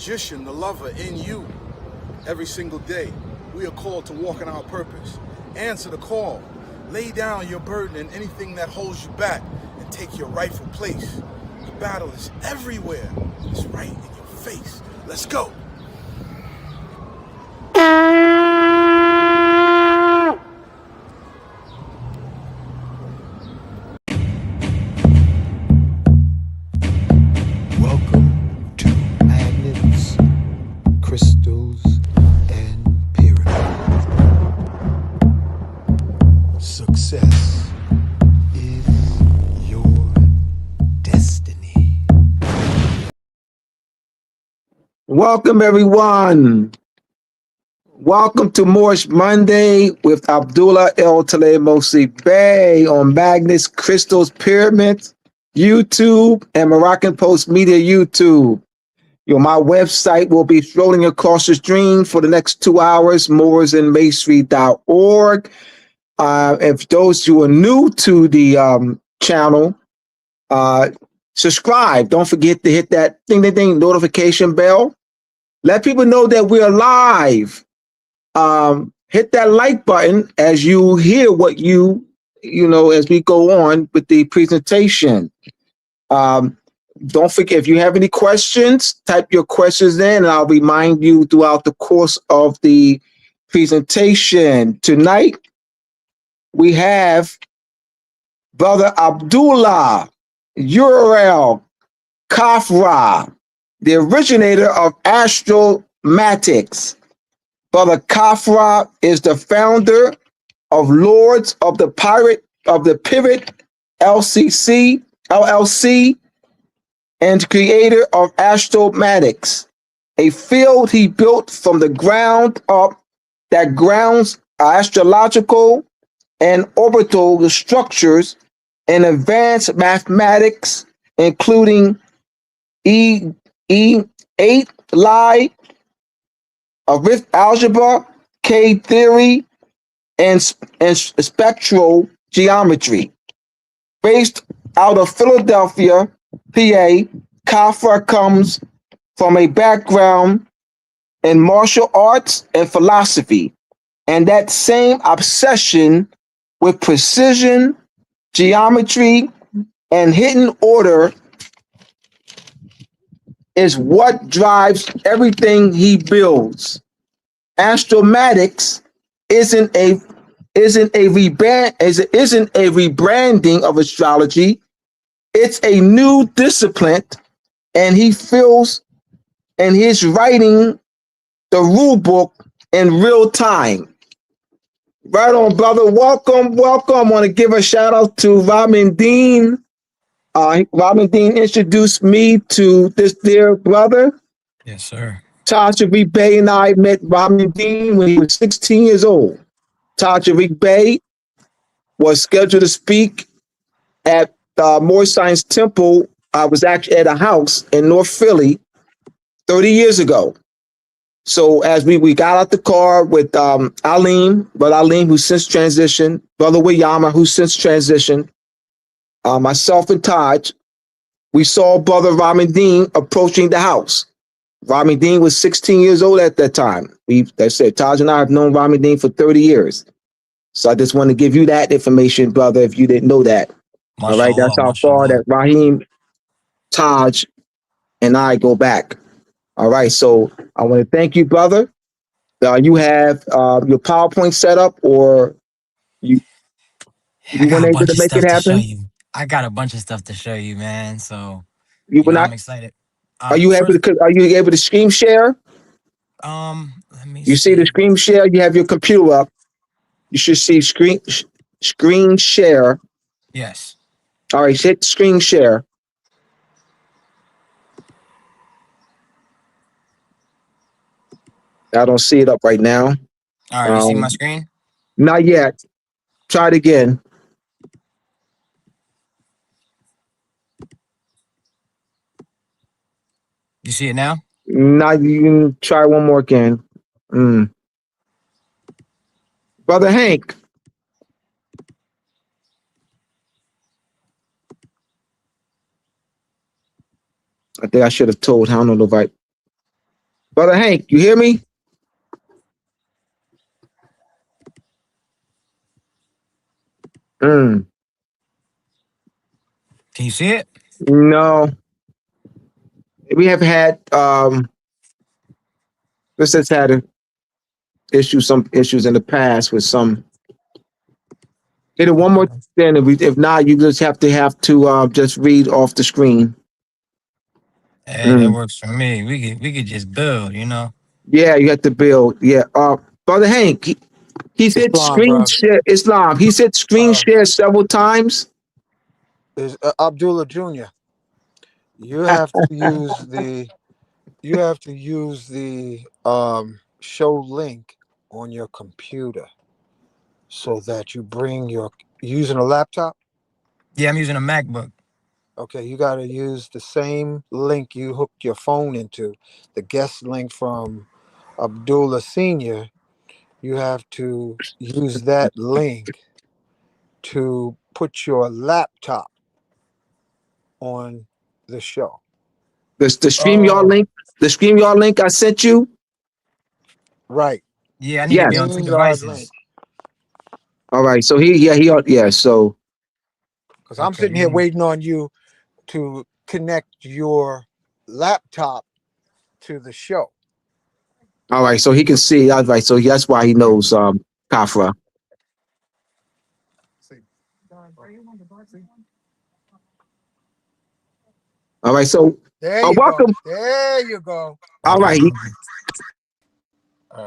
magician, the lover in you. Every single day, we are called to walk in our purpose. Answer the call. Lay down your burden and anything that holds you back and take your rightful place. The battle is everywhere. It's right in your face. Let's go. Welcome to Magnets, Crystals, and Pyramids. Success is your destiny. Welcome, everyone. Welcome to Moorish Monday with Abdullah El Mosi Bey on Magnets, Crystals, Pyramids, YouTube, and Moroccan Post Media YouTube. My website will be strolling across the stream for the next 2 hours, mooresandmasonry.org. If those who are new to the channel, subscribe. Don't forget to hit that ding notification bell. Let people know that we're live. Hit that like button as you hear what as we go on with the presentation. Don't forget, if you have any questions, type your questions in and I'll remind you throughout the course of the presentation. Tonight, we have Brother Abdullah Uriel Kafra, the originator of astromatics. Brother Kafra is the founder of Lords of the Pivot LLC, and creator of astromatics, a field he built from the ground up that grounds astrological and orbital structures in advanced mathematics, including E8 Lie, algebra, K theory, and spectral geometry. Based out of Philadelphia, PA, Kafra comes from a background in martial arts and philosophy, and that same obsession with precision, geometry, and hidden order is what drives everything he builds. Astromatics isn't a rebranding of astrology. It's a new discipline, and he feels, and he's writing the rule book in real time. Right on, brother. Welcome. I want to give a shout out to Ramin Dean. Ramin Dean introduced me to this dear brother. Yes, sir. Tajariq Bey and I met Ramin Dean when he was 16 years old. Tajariq Bey was scheduled to speak at Moorish Science Temple. I was actually at a house in North Philly 30 years ago. So as we got out the car with Brother Aleem, who since transitioned, Brother Wiyama, who since transitioned, myself and Taj, we saw Brother Ramin Dean approaching the house. Ramin Dean was 16 years old at that time. They said, Taj and I have known Ramin Dean for 30 years. So I just want to give you that information, brother, if you didn't know that. All right, that's how far that Raheem, Taj, and I go back. All right, so I want to thank you, brother. You have your PowerPoint set up, or you weren't able to make it happen? I got a bunch of stuff to show you, man. So I'm excited. Are you able to screen share? Let me You see the screen share? You have your computer up. You should see screen share. Yes. All right, hit screen share. I don't see it up right now. All right, you see my screen? Not yet. Try it again. You see it now? Not. You can try one more again. Brother Hank. I think I should have told. I don't know if I Brother Hank, you hear me? Mm, Can you see it? no, we have had this has had some issues in the past with some. Hit it one more then. If not, you just have to just read off the screen. Hey, that Mm. works for me. We could just build, you know. Yeah, you have to build. Yeah, Brother Hank, he said Islam, screen bro. share Islam. He said screen Uh, share several times. is Abdullah Jr. You have to use the show link on your computer so that you bring your using a laptop. Yeah, I'm using a MacBook. Okay, you got to use the same link you hooked your phone into, the guest link from Abdullah Senior. You have to use that link to put your laptop on the show. The StreamYard Oh, link, I sent you. Right. yeah, I need to be Yes. on two StreamYard link. devices. All right. So yeah. So Because I'm Okay, sitting here waiting on you to connect your laptop to the show. all right. So he can see. All right. So that's why he knows Kafra. All right. So There you go. welcome. There you go. All okay. right. All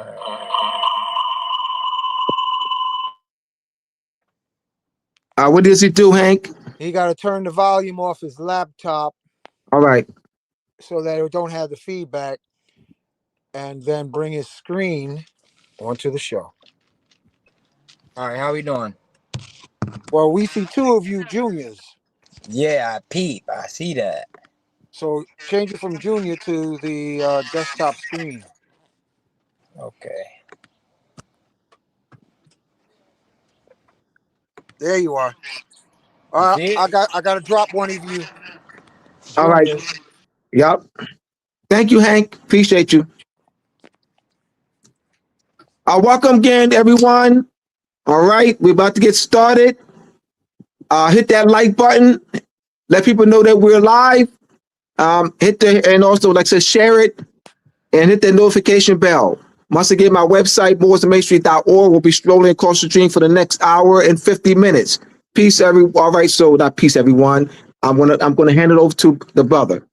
right. What does he do, Hank? He got to turn the volume off his laptop All right. so that it don't have the feedback, and then bring his screen onto the show. All right, how we doing? Well, we see two of you juniors. Yeah, I peep. I see that. So change it from junior to the desktop screen. Okay. There you are. You All right, see it? I got to drop one of you All right. juniors. Yep. Thank you, Hank. Appreciate you. Welcome again, everyone. All right. We're about to get started. Hit that like button. Let people know that we're live. And also, like I said, share it and hit that notification bell. Once again, my website, moorsandmasonry.org, will be strolling across the stream for the next hour and 50 minutes. Peace, everyone. All right, so not peace, everyone. I'm gonna hand it over to the brother.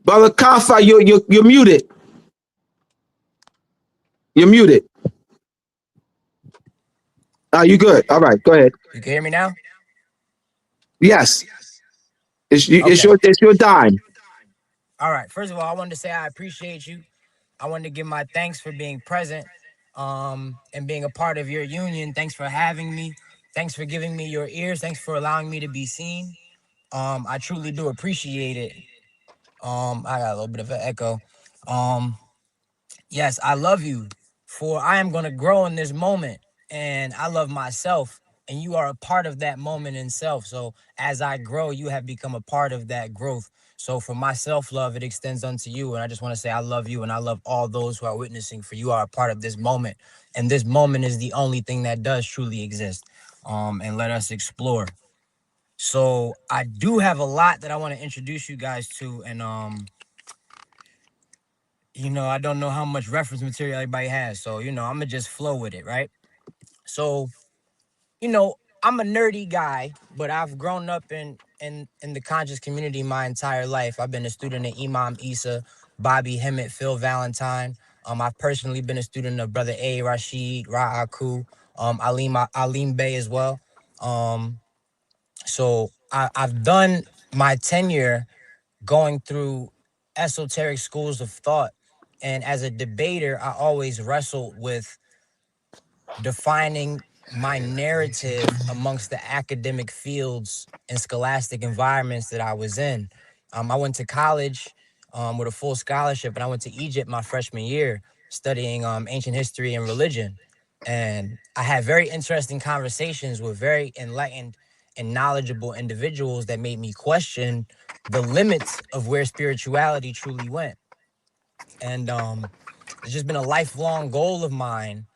Brother Kafa, you're muted. You're muted. You good. All right, go ahead. You can hear me now? Yes. It's Okay. your dime. All right. First of all, I wanted to say I appreciate you. I wanted to give my thanks for being present, and being a part of your union. Thanks for having me. Thanks for giving me your ears. Thanks for allowing me to be seen. I truly do appreciate it. I got a little bit of an echo. Um, yes, I love you, for I am going to grow in this moment, and I love myself, and you are a part of that moment in self. So as I grow, you have become a part of that growth. So for my self-love, it extends unto you. And I just want to say I love you, and I love all those who are witnessing, for you are a part of this moment. And this moment is the only thing that does truly exist. And let us explore. So I do have a lot that I want to introduce you guys to. And I don't know how much reference material everybody has. So, I'm gonna just flow with it, right? So, I'm a nerdy guy, but I've grown up in the conscious community my entire life. I've been a student of Imam Isa, Bobby Hemmett, Phil Valentine. I've personally been a student of Brother A. Rashid, Ra'aku, Alim Bey as well. So I've done my tenure going through esoteric schools of thought. And as a debater, I always wrestled with defining my narrative amongst the academic fields and scholastic environments that I was in. I went to college with a full scholarship, and I went to Egypt my freshman year studying ancient history and religion. And I had very interesting conversations with very enlightened and knowledgeable individuals that made me question the limits of where spirituality truly went. And it's just been a lifelong goal of mine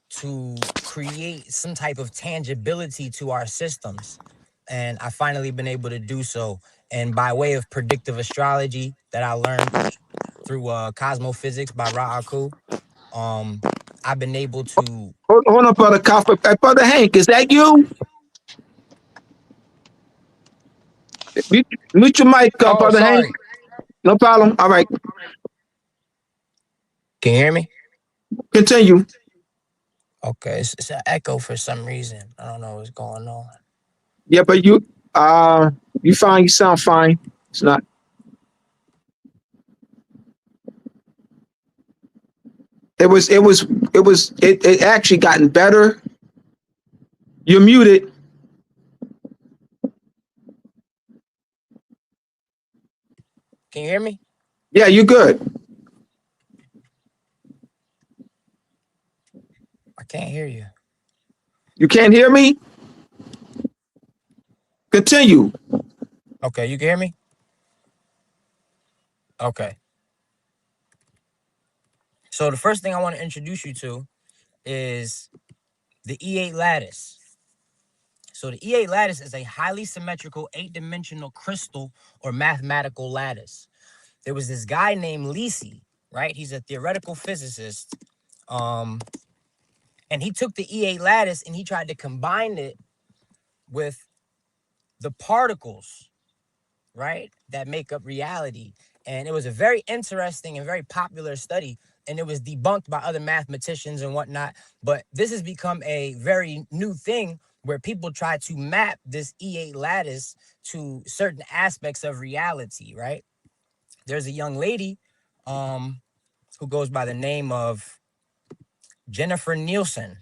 to create some type of tangibility to our systems. And I finally been able to do so. And by way of predictive astrology that I learned through cosmophysics by Ra'aku, I've been able to. Hold on, brother Copper. Hey, brother Hank, is that you? Mute your mic, Oh, brother Hank. sorry. No problem. All right, Can you hear me? continue. Okay, it's an echo for some reason. I don't know what's going on. Yeah, but you fine. You sound fine. It's not. It actually gotten better. You're muted. Can you hear me? Yeah, you good. I can't hear you. You can't hear me? Continue. Okay, you can hear me? Okay. So the first thing I want to introduce you to is the E8 lattice. So the E8 lattice is a highly symmetrical 8-dimensional crystal or mathematical lattice. There was this guy named Lisi, right? He's a theoretical physicist. Um, and he took the E8 lattice and he tried to combine it with the particles, right, that make up reality. And it was a very interesting and very popular study. And it was debunked by other mathematicians and whatnot. But this has become a very new thing where people try to map this E8 lattice to certain aspects of reality, right? There's a young lady who goes by the name of Jennifer Nielsen,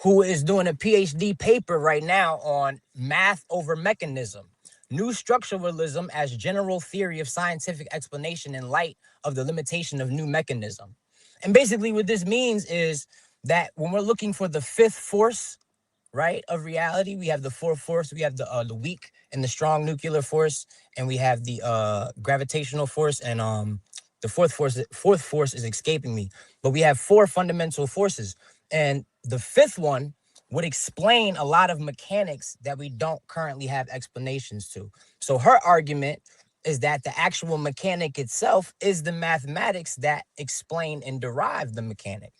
who is doing a PhD paper right now on math over mechanism, new structuralism as general theory of scientific explanation in light of the limitation of new mechanism. And basically what this means is that when we're looking for the fifth force, right, of reality, we have the fourth force, we have the weak and the strong nuclear force, and we have the gravitational force, and the fourth force is escaping me. But we have four fundamental forces. And the fifth one would explain a lot of mechanics that we don't currently have explanations to. So her argument is that the actual mechanic itself is the mathematics that explain and derive the mechanic.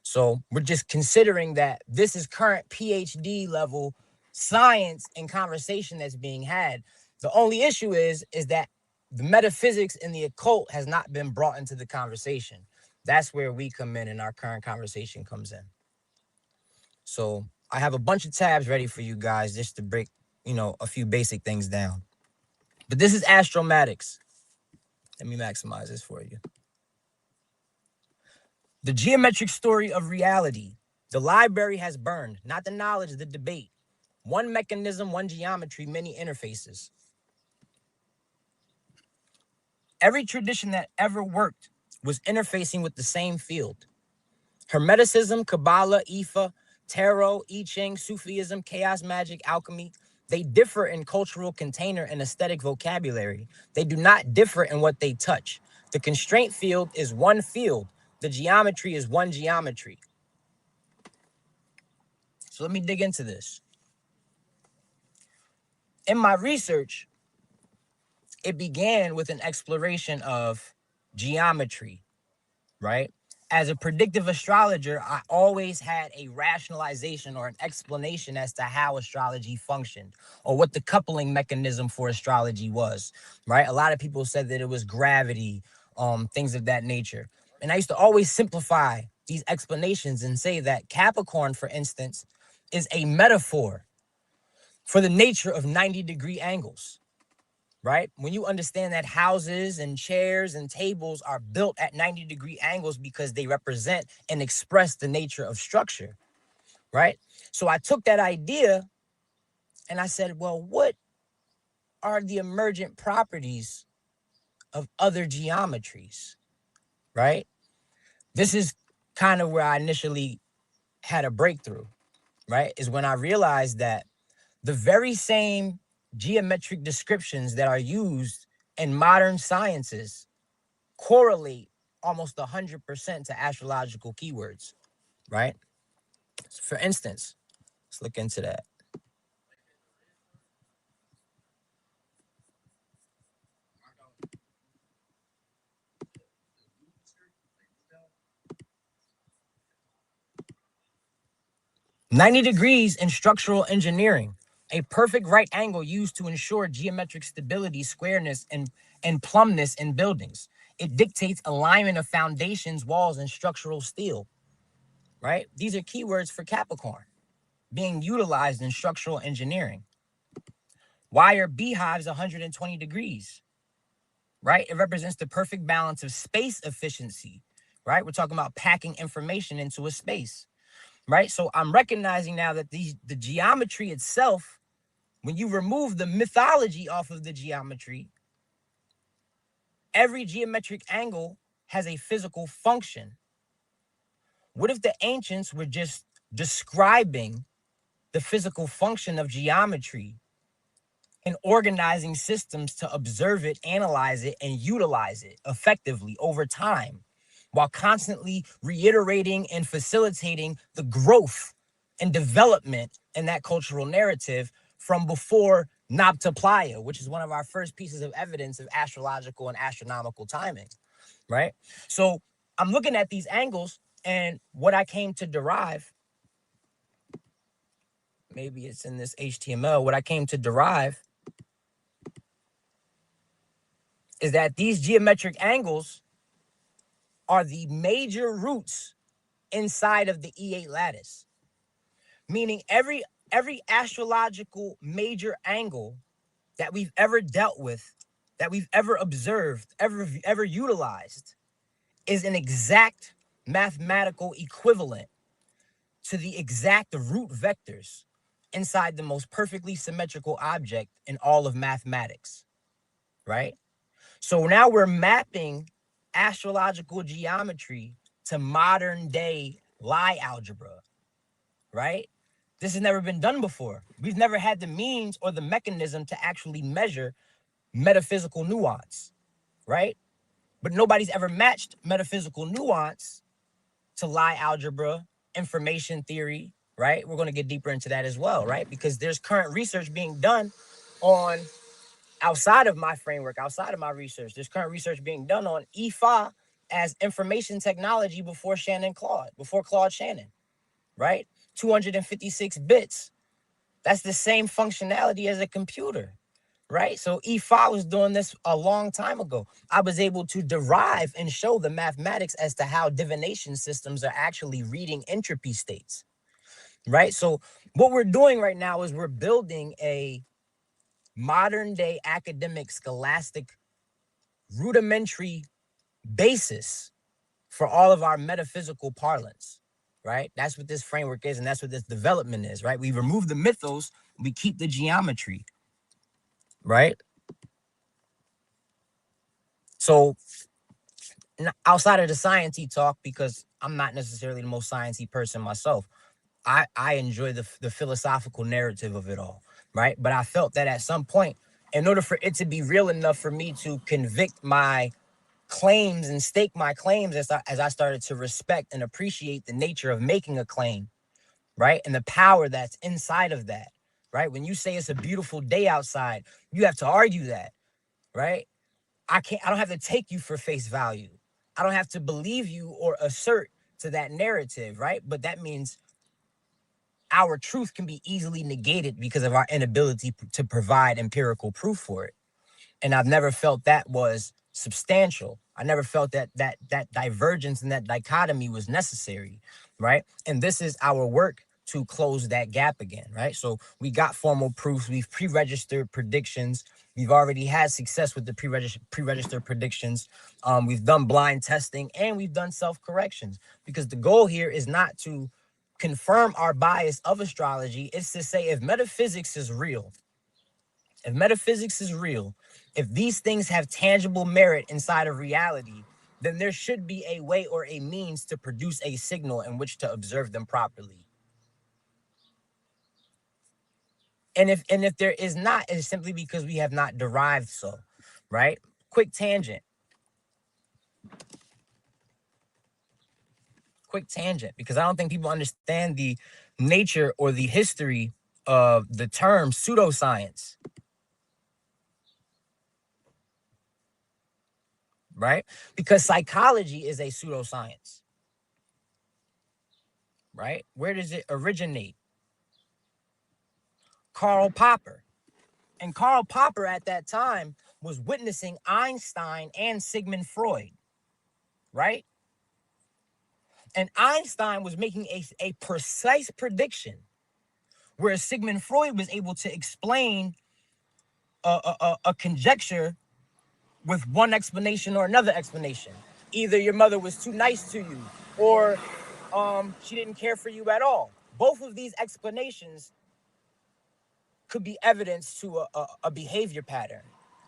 So we're just considering that this is current PhD level science and conversation that's being had. The only issue is that the metaphysics and the occult has not been brought into the conversation. That's where we come in and our current conversation comes in. So I have a bunch of tabs ready for you guys just to break, a few basic things down. But this is astromatics. Let me maximize this for you. The geometric story of reality. The library has burned, not the knowledge, the debate. One mechanism, one geometry, many interfaces. Every tradition that ever worked was interfacing with the same field. Hermeticism, Kabbalah, Ifa, Tarot, I Ching, Sufism, chaos magic, alchemy, they differ in cultural container and aesthetic vocabulary. They do not differ in what they touch. The constraint field is one field. The geometry is one geometry. So let me dig into this. In my research, it began with an exploration of geometry, right? As a predictive astrologer, I always had a rationalization or an explanation as to how astrology functioned or what the coupling mechanism for astrology was, right? A lot of people said that it was gravity, things of that nature. And I used to always simplify these explanations and say that Capricorn, for instance, is a metaphor for the nature of 90-degree angles, right? When you understand that houses and chairs and tables are built at 90-degree angles because they represent and express the nature of structure, right? So I took that idea and I said, well, what are the emergent properties of other geometries, right? This is kind of where I initially had a breakthrough, right, is when I realized that the very same geometric descriptions that are used in modern sciences correlate almost 100% to astrological keywords, right? For instance, let's look into that. "90 degrees in structural engineering, a perfect right angle used to ensure geometric stability, squareness, and plumbness in buildings. It dictates alignment of foundations, walls, and structural steel," right? These are keywords for Capricorn being utilized in structural engineering. "Why are beehives 120 degrees?" Right? It represents the perfect balance of space efficiency, right? We're talking about packing information into a space, right? So I'm recognizing now that the geometry itself, when you remove the mythology off of the geometry, every geometric angle has a physical function. What if the ancients were just describing the physical function of geometry and organizing systems to observe it, analyze it, and utilize it effectively over time, while constantly reiterating and facilitating the growth and development in that cultural narrative from before Nabta Playa, which is one of our first pieces of evidence of astrological and astronomical timing, right? So I'm looking at these angles, and what I came to derive, maybe it's in this HTML, what I came to derive is that these geometric angles are the major roots inside of the E8 lattice, meaning every astrological major angle that we've ever dealt with, that we've ever observed, ever utilized, is an exact mathematical equivalent to the exact root vectors inside the most perfectly symmetrical object in all of mathematics, right? So now we're mapping astrological geometry to modern day Lie algebra, right? This has never been done before. We've never had the means or the mechanism to actually measure metaphysical nuance, right? But nobody's ever matched metaphysical nuance to Lie algebra, information theory, right? We're going to get deeper into that as well, right? Because there's current research being done on, outside of my framework, outside of my research, there's current research being done on EFA as information technology before Claude Shannon, right? 256 bits. That's the same functionality as a computer, right? So EFA was doing this a long time ago. I was able to derive and show the mathematics as to how divination systems are actually reading entropy states, right? So what we're doing right now is we're building a modern day academic scholastic rudimentary basis for all of our metaphysical parlance, right? That's what this framework is, and that's what this development is, right? We remove the mythos, we keep the geometry, right? So outside of the sciencey talk, because I'm not necessarily the most sciencey person myself, I enjoy the philosophical narrative of it all, right? But I felt that at some point, in order for it to be real enough for me to convict my claims and stake my claims, as I started to respect and appreciate the nature of making a claim, right? And the power that's inside of that, right? When you say it's a beautiful day outside, you have to argue that, right? I don't have to take you for face value. I don't have to believe you or assert to that narrative, right? But that means our truth can be easily negated because of our inability to provide empirical proof for it. And I've never felt that was substantial. I never felt that divergence and that dichotomy was necessary, right? And this is our work to close that gap again, right? So we got formal proofs. We've pre-registered predictions. We've already had success with the pre-registered predictions. We've done blind testing and we've done self-corrections, because the goal here is not to confirm our bias of astrology. It's to say, if metaphysics is real, if these things have tangible merit inside of reality, then there should be a way or a means to produce a signal in which to observe them properly. And if there is not, it's simply because we have not derived so, right? Quick tangent, because I don't think people understand the nature or the history of the term pseudoscience, right? Because psychology is a pseudoscience, right? Where does it originate? Karl Popper. And Karl Popper at that time was witnessing Einstein and Sigmund Freud, right? And Einstein was making a precise prediction, whereas Sigmund Freud was able to explain a conjecture with one explanation or another explanation. Either your mother was too nice to you, or she didn't care for you at all. Both of these explanations could be evidence to a behavior pattern,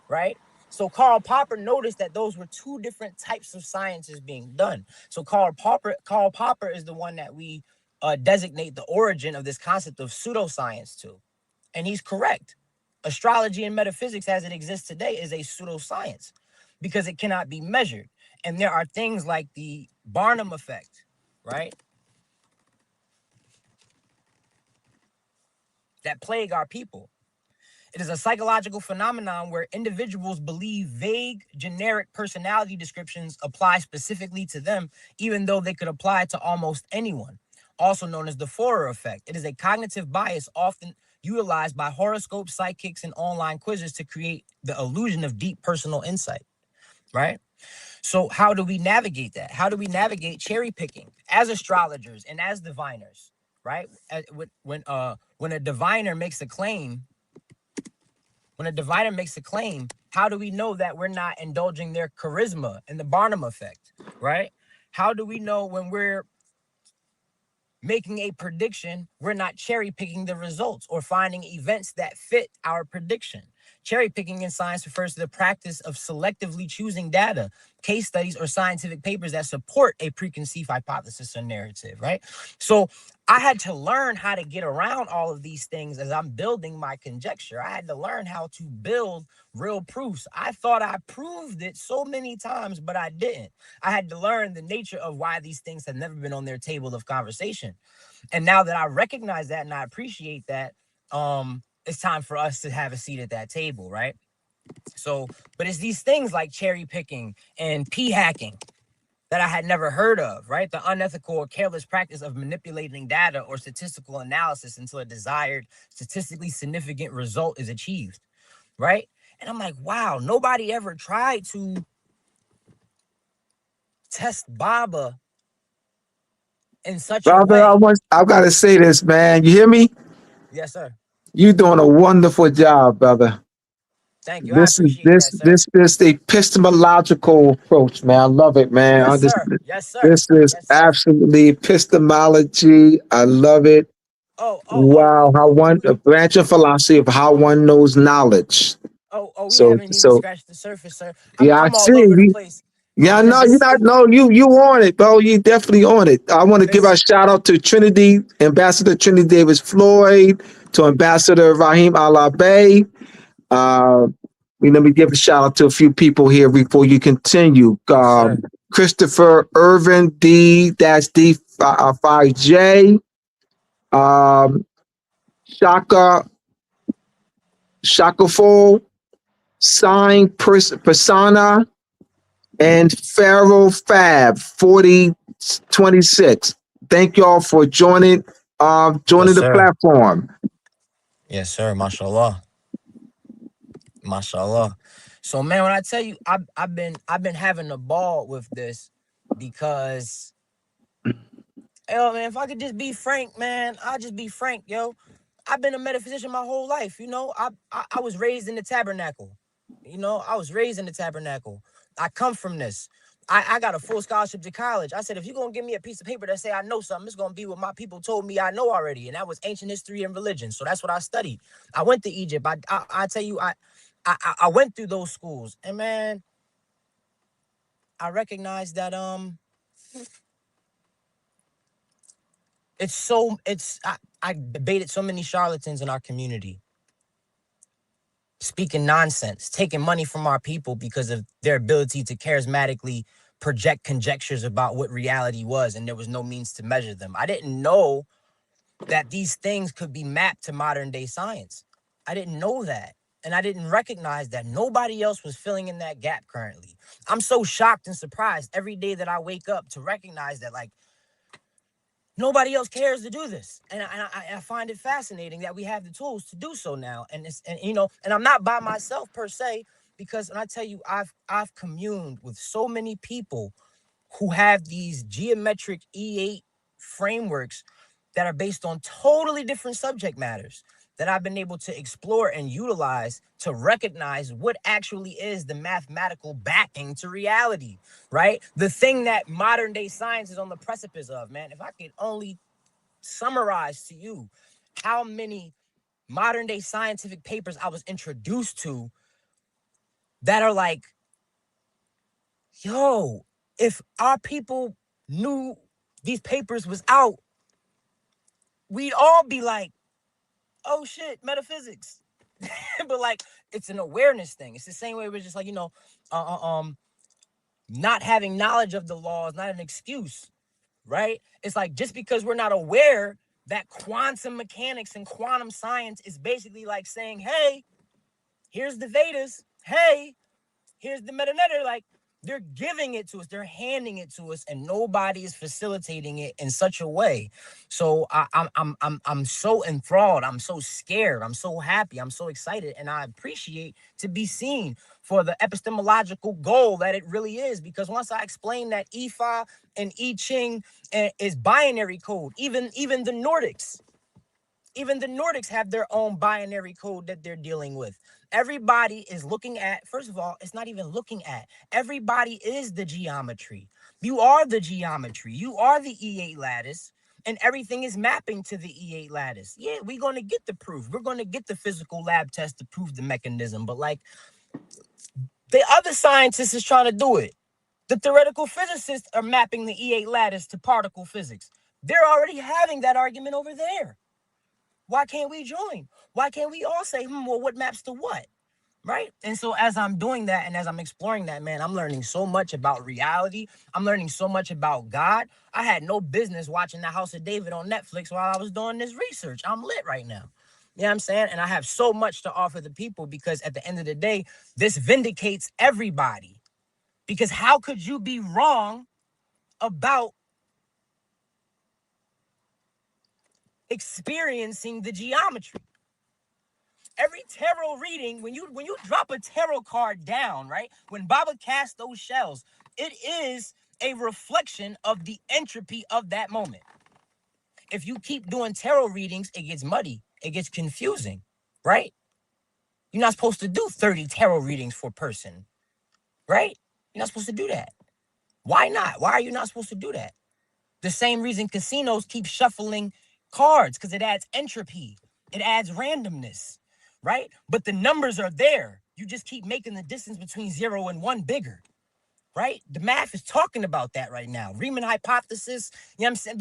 right? So Karl Popper noticed that those were two different types of sciences being done. So Karl Popper is the one that we designate the origin of this concept of pseudoscience to. And he's correct. Astrology and metaphysics as it exists today is a pseudoscience because it cannot be measured. And there are things like the Barnum effect, right, that plague our people. It is a psychological phenomenon where individuals believe vague, generic personality descriptions apply specifically to them, even though they could apply to almost anyone, also known as the Forer effect. It is a cognitive bias often utilized by horoscope psychics and online quizzes to create the illusion of deep personal insight, right? So how do we navigate that? How do we navigate cherry picking as astrologers and as diviners, right? When a diviner makes a claim, how do we know that we're not indulging their charisma and the Barnum effect, right? How do we know when we're making a prediction, we're not cherry picking the results or finding events that fit our prediction? Cherry picking in science refers to the practice of selectively choosing data, case studies, or scientific papers that support a preconceived hypothesis or narrative, right? So I had to learn how to get around all of these things as I'm building my conjecture. I had to learn how to build real proofs. I thought I proved it so many times, but I didn't. I had to learn the nature of why these things have never been on their table of conversation. And now that I recognize that and I appreciate that, it's time for us to have a seat at that table, right? So, but it's these things like cherry picking and hacking that I had never heard of, right? The unethical or careless practice of manipulating data or statistical analysis until a desired statistically significant result is achieved, right? And I'm like, wow, nobody ever tried to test Baba in such a Brother, way. I've got to say this, man. You hear me? Yes, sir. You doing a wonderful job, brother. Thank you. I This is appreciate that, sir. the epistemological approach, man. I love it, man. Yes, sir. Yes, sir. This is Yes, sir. absolutely epistemology. I love it. Wow, how one a branch of philosophy of how one knows knowledge. We haven't even So scratched the surface, sir. yeah, I I'm all over the see. place. Yeah, Just, no, you're just not. No, you on it, bro. You definitely on it. I want to give a listen. shout out to Trinity, Ambassador Trinity Davis Floyd, to Ambassador Rahim Alabe. Let me give a shout out to a few people here before you continue. Yes, sir. Christopher Irvin D-5J, Shaka Shakaful, Sign Persona, and Pharaoh Fab 4026. Thank y'all for joining Yes, the sir. platform. Yes, sir. Mashallah. Mashallah. So, man, when I tell you, I've been having a ball with this because, yo, man, if I could just be frank, man, I'll just be frank, yo. I've been a metaphysician my whole life, you know. I was raised in the tabernacle. You know, I was raised in the tabernacle. I come from this. I got a full scholarship to college. I said, if you're going to give me a piece of paper that say I know something, it's going to be what my people told me I know already. And that was ancient history and religion. So that's what I studied. I went to Egypt. I tell you, I went through those schools. And, man, I recognize that I debated so many charlatans in our community, speaking nonsense, taking money from our people because of their ability to charismatically project conjectures about what reality was, and there was no means to measure them. I didn't know that these things could be mapped to modern day science. I didn't know that. And I didn't recognize that nobody else was filling in that gap currently. I'm so shocked and surprised every day that I wake up to recognize that, like, nobody else cares to do this. And I find it fascinating that we have the tools to do so now. And and I'm not by myself per se, because when I tell you, I've communed with so many people who have these geometric E8 frameworks that are based on totally different subject matters that I've been able to explore and utilize to recognize what actually is the mathematical backing to reality, right? The thing that modern day science is on the precipice of, man. If I could only summarize to you how many modern day scientific papers I was introduced to that are like, yo, if our people knew these papers was out, we'd all be like, oh shit, metaphysics. But like, it's an awareness thing. It's the same way we're just like, not having knowledge of the law is not an excuse, right? It's like, just because we're not aware that quantum mechanics and quantum science is basically like saying, hey, here's the Vedas. Hey, here's the meta-netter. Like, they're giving it to us, they're handing it to us, and nobody is facilitating it in such a way. So I'm so enthralled, I'm so scared, I'm so happy, I'm so excited, and I appreciate to be seen for the epistemological goal that it really is. Because once I explain that Ifa and I Ching is binary code, even the Nordics. Even the Nordics have their own binary code that they're dealing with. Everybody is looking at, first of all, it's not even looking at. Everybody is the geometry. You are the geometry. You are the E8 lattice, and everything is mapping to the E8 lattice. Yeah, we're going to get the proof. We're going to get the physical lab test to prove the mechanism. But like, the other scientists is trying to do it. The theoretical physicists are mapping the E8 lattice to particle physics. They're already having that argument over there. Why can't we join? Why can't we all say, well, what maps to what? Right? And so as I'm doing that and as I'm exploring that, man, I'm learning so much about reality. I'm learning so much about God. I had no business watching The House of David on Netflix while I was doing this research. I'm lit right now. You know what I'm saying? And I have so much to offer the people, because at the end of the day, this vindicates everybody. Because how could you be wrong about experiencing the geometry? Every tarot reading, when you drop a tarot card down, right? When Baba casts those shells, it is a reflection of the entropy of that moment. If you keep doing tarot readings, it gets muddy. It gets confusing, right? You're not supposed to do 30 tarot readings for a person, right? You're not supposed to do that. Why not? Why are you not supposed to do that? The same reason casinos keep shuffling cards, because it adds entropy. It adds randomness, right? But the numbers are there. You just keep making the distance between 0 and 1 bigger, right? The math is talking about that right now. Riemann hypothesis, you know what I'm saying?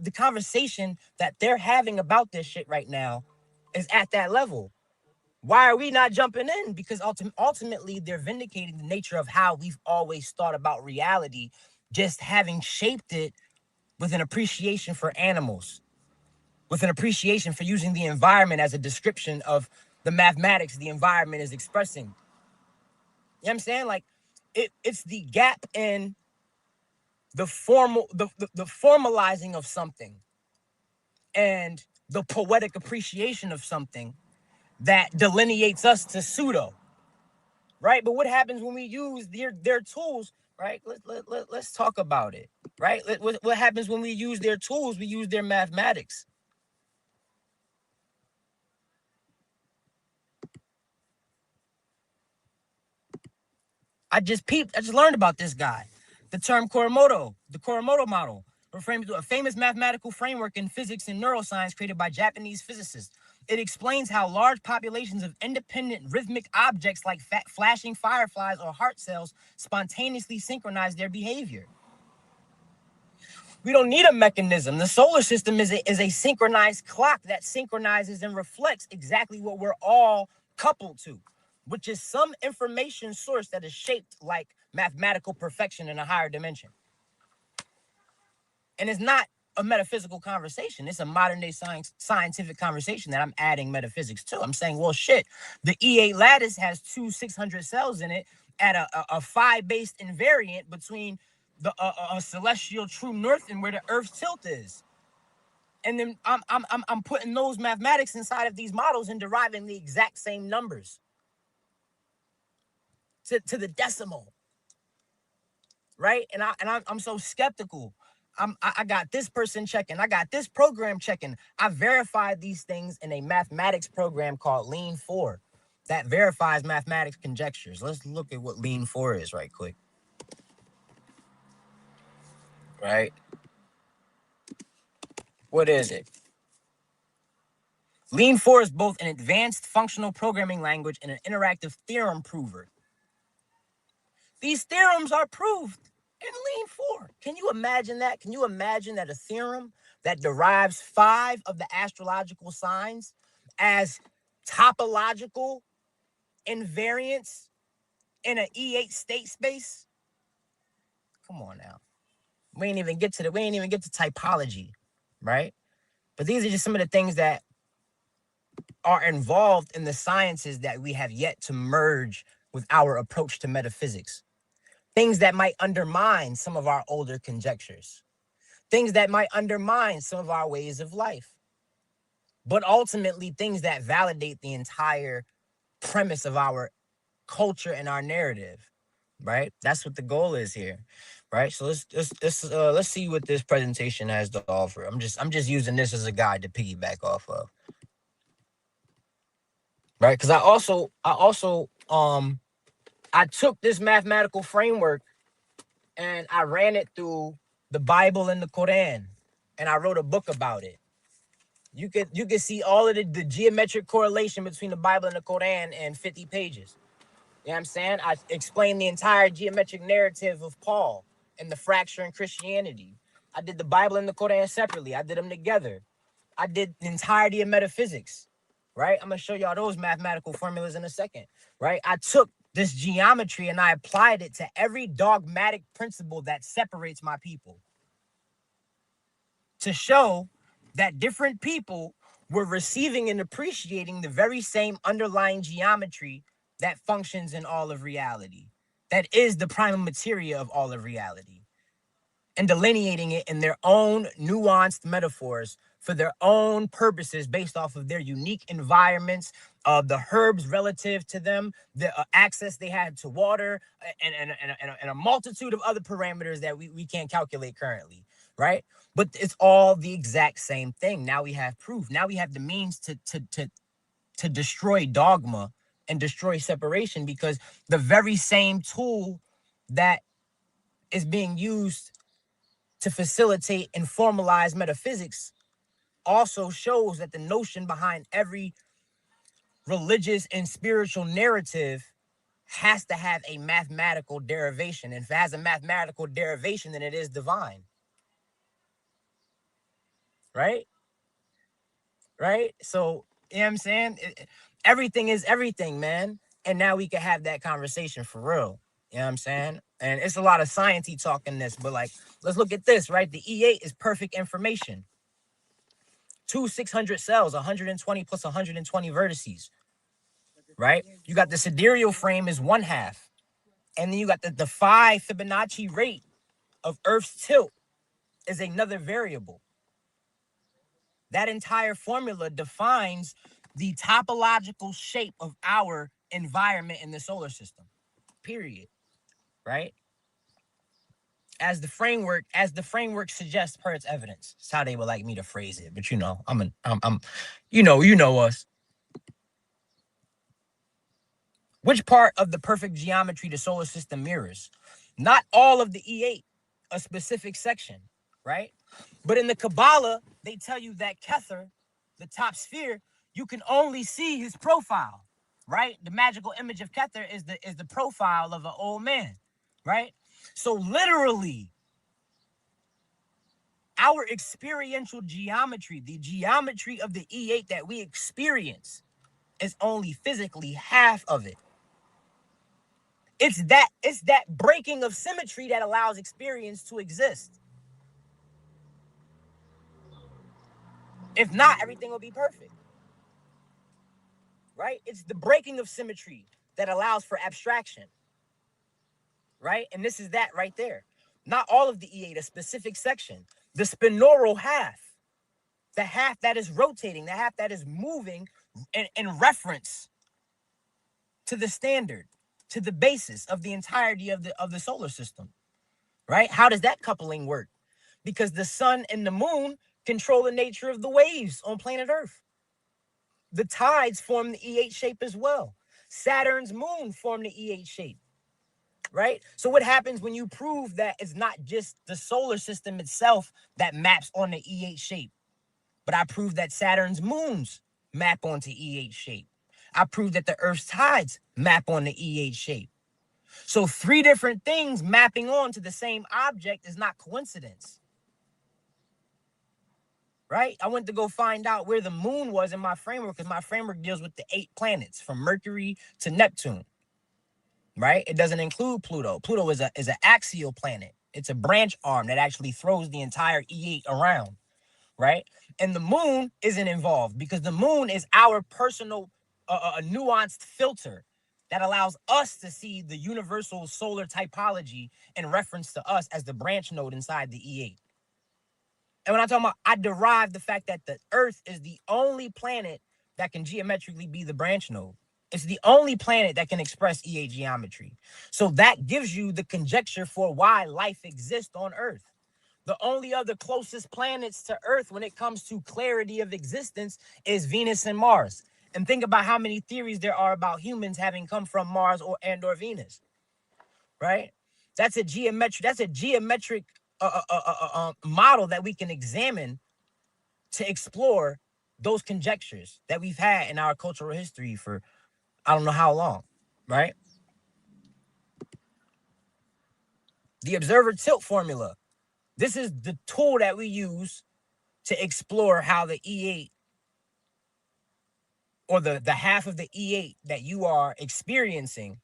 The conversation that they're having about this shit right now is at that level. Why are we not jumping in? Because ultimately, they're vindicating the nature of how we've always thought about reality, just having shaped it with an appreciation for animals, with an appreciation for using the environment as a description of the mathematics the environment is expressing. You know what I'm saying? Like, it's the gap in the formalizing of something and the poetic appreciation of something that delineates us to pseudo, right? But what happens when we use their tools, right? Let's talk about it, right? What happens when we use their tools? We use their mathematics. I just learned about this guy. The term Koromoto, the Koromoto model, refers to a famous mathematical framework in physics and neuroscience created by Japanese physicists. It explains how large populations of independent rhythmic objects like flashing fireflies or heart cells spontaneously synchronize their behavior. We don't need a mechanism. The solar system is a synchronized clock that synchronizes and reflects exactly what we're all coupled to, which is some information source that is shaped like mathematical perfection in a higher dimension. And it's not a metaphysical conversation. It's a modern day scientific conversation that I'm adding metaphysics to. I'm saying, well, shit, the E8 lattice has two 600 cells in it at a phi-based invariant between the a celestial true north and where the Earth's tilt is. And then I'm putting those mathematics inside of these models and deriving the exact same numbers to the decimal, right? And I'm so skeptical. I got this person checking. I got this program checking. I verified these things in a mathematics program called Lean 4 that verifies mathematics conjectures. Let's look at what Lean 4 is right quick. Right? What is it? Lean 4 is both an advanced functional programming language and an interactive theorem prover. These theorems are proved in Lean 4. Can you imagine that? Can you imagine that a theorem that derives 5 of the astrological signs as topological invariants in an E8 state space? Come on now. We ain't even get to typology, right? But these are just some of the things that are involved in the sciences that we have yet to merge with our approach to metaphysics. Things that might undermine some of our older conjectures. Things that might undermine some of our ways of life. But ultimately, things that validate the entire premise of our culture and our narrative, right? That's what the goal is here, right? So let's see what this presentation has to offer. I'm just using this as a guide to piggyback off of, right? Because I took this mathematical framework and I ran it through the Bible and the Quran, and I wrote a book about it. You could see all of the geometric correlation between the Bible and the Quran in 50 pages. You know what I'm saying? I explained the entire geometric narrative of Paul and the fracture in Christianity. I did the Bible and the Quran separately. I did them together. I did the entirety of metaphysics, right? I'm going to show y'all those mathematical formulas in a second, right? I took this geometry and I applied it to every dogmatic principle that separates my people to show that different people were receiving and appreciating the very same underlying geometry that functions in all of reality, that is the primal materia of all of reality, and delineating it in their own nuanced metaphors for their own purposes based off of their unique environments, the herbs relative to them, the access they had to water, and a multitude of other parameters that we can't calculate currently, right? But it's all the exact same thing. Now we have proof. Now we have the means to destroy dogma and destroy separation, because the very same tool that is being used to facilitate and formalize metaphysics also shows that the notion behind every religious and spiritual narrative has to have a mathematical derivation. And if it has a mathematical derivation, then it is divine. Right? Right? So, you know what I'm saying? Everything is everything, man. And now we can have that conversation for real. You know what I'm saying? And it's a lot of science-y talk in this, but like, let's look at this, right? The E8 is perfect information. 2 600 cells, 120 plus 120 vertices, right? You got the sidereal frame is 1/2. And then you got the phi Fibonacci rate of Earth's tilt is another variable. That entire formula defines the topological shape of our environment in the solar system, period, right? As the framework suggests per its evidence. That's how they would like me to phrase it. But you know, I'm you know us. Which part of the perfect geometry the solar system mirrors? Not all of the E8, a specific section, right? But in the Kabbalah, they tell you that Kether, the top sphere, you can only see his profile, right? The magical image of Kether is the profile of an old man, right? So literally, our experiential geometry, the geometry of the E8 that we experience, is only physically half of it. It's that breaking of symmetry that allows experience to exist. If not, everything will be perfect. Right? It's the breaking of symmetry that allows for abstraction. Right? And this is that right there. Not all of the E8, a specific section. The spinaural half, the half that is rotating, the half that is moving in reference to the standard, to the basis of the entirety of the solar system. Right? How does that coupling work? Because the sun and the moon control the nature of the waves on planet Earth. The tides form the E8 shape as well. Saturn's moon form the E8 shape, right? So what happens when you prove that it's not just the solar system itself that maps on the E8 shape, but I prove that Saturn's moons map onto E8 shape. I prove that the Earth's tides map on the E8 shape. So 3 different things mapping on to the same object is not coincidence. Right? I went to go find out where the moon was in my framework because my framework deals with the 8 planets from Mercury to Neptune. Right? It doesn't include Pluto. Pluto is an axial planet. It's a branch arm that actually throws the entire E8 around. Right? And the moon isn't involved because the moon is our personal a nuanced filter that allows us to see the universal solar typology in reference to us as the branch node inside the E8. And when I'm talking about, I derive the fact that the Earth is the only planet that can geometrically be the branch node. It's the only planet that can express E8 geometry. So that gives you the conjecture for why life exists on Earth. The only other closest planets to Earth when it comes to clarity of existence is Venus and Mars. And think about how many theories there are about humans having come from Mars or Venus, right? That's a geometric model that we can examine to explore those conjectures that we've had in our cultural history for I don't know how long, right? The observer tilt formula. This is the tool that we use to explore how the E8 or the half of the E8 that you are experiencing,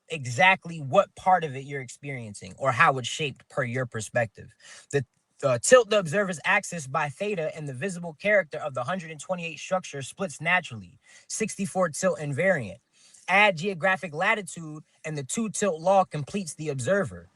exactly what part of it you're experiencing or how it's shaped per your perspective. The tilt the observer's axis by theta and the visible character of the 128 structure splits naturally, 64 tilt invariant. Add geographic latitude and the 2 tilt law completes the observer,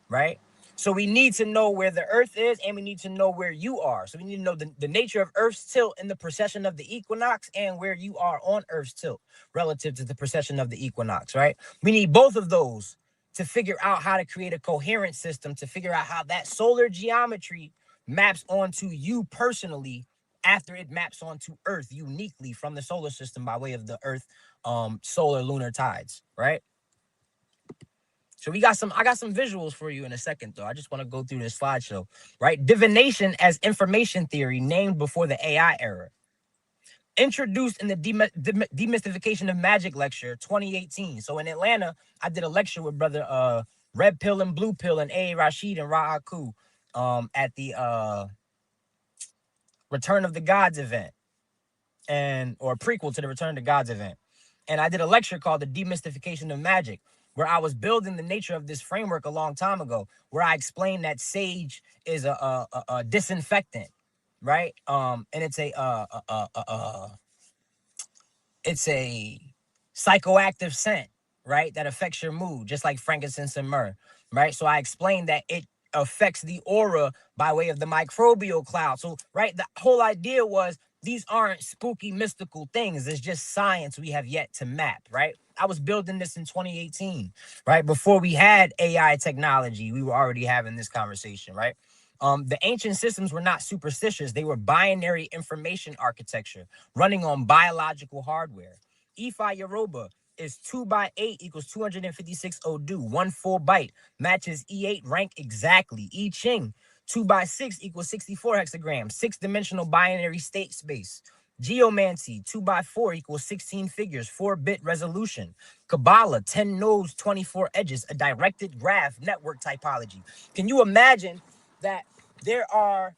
right? So we need to know where the Earth is and we need to know where you are. So we need to know the nature of Earth's tilt in the precession of the equinox and where you are on Earth's tilt relative to the precession of the equinox, right? We need both of those to figure out how to create a coherent system, to figure out how that solar geometry maps onto you personally after it maps onto Earth uniquely from the solar system by way of the Earth solar lunar tides, right? So I got some visuals for you in a second, though. I just want to go through this slideshow, right? Divination as information theory named before the AI era. Introduced in the Demystification of Magic lecture 2018. So in Atlanta, I did a lecture with brother Red Pill and Blue Pill and A. Rashid and Ra'aku at the Return of the Gods event or prequel to the Return of the Gods event. And I did a lecture called The Demystification of Magic, where I was building the nature of this framework a long time ago, where I explained that sage is a disinfectant, right? And it's a psychoactive scent, right? That affects your mood, just like frankincense and myrrh, right? So I explained that it affects the aura by way of the microbial cloud. So, right, the whole idea was these aren't spooky, mystical things. It's just science we have yet to map, right? I was building this in 2018, right? Before we had AI technology, we were already having this conversation, right? The ancient systems were not superstitious. They were binary information architecture running on biological hardware. Ifa Yoruba is 2 by 8 equals 256 Odu. 1 full byte matches E8 rank exactly. I Ching 2 by 6 equals 64 hexagrams. 6-dimensional binary state space. Geomancy, 2x4 equals 16 figures, 4-bit resolution. Kabbalah, 10 nodes, 24 edges, a directed graph network typology. Can you imagine that there are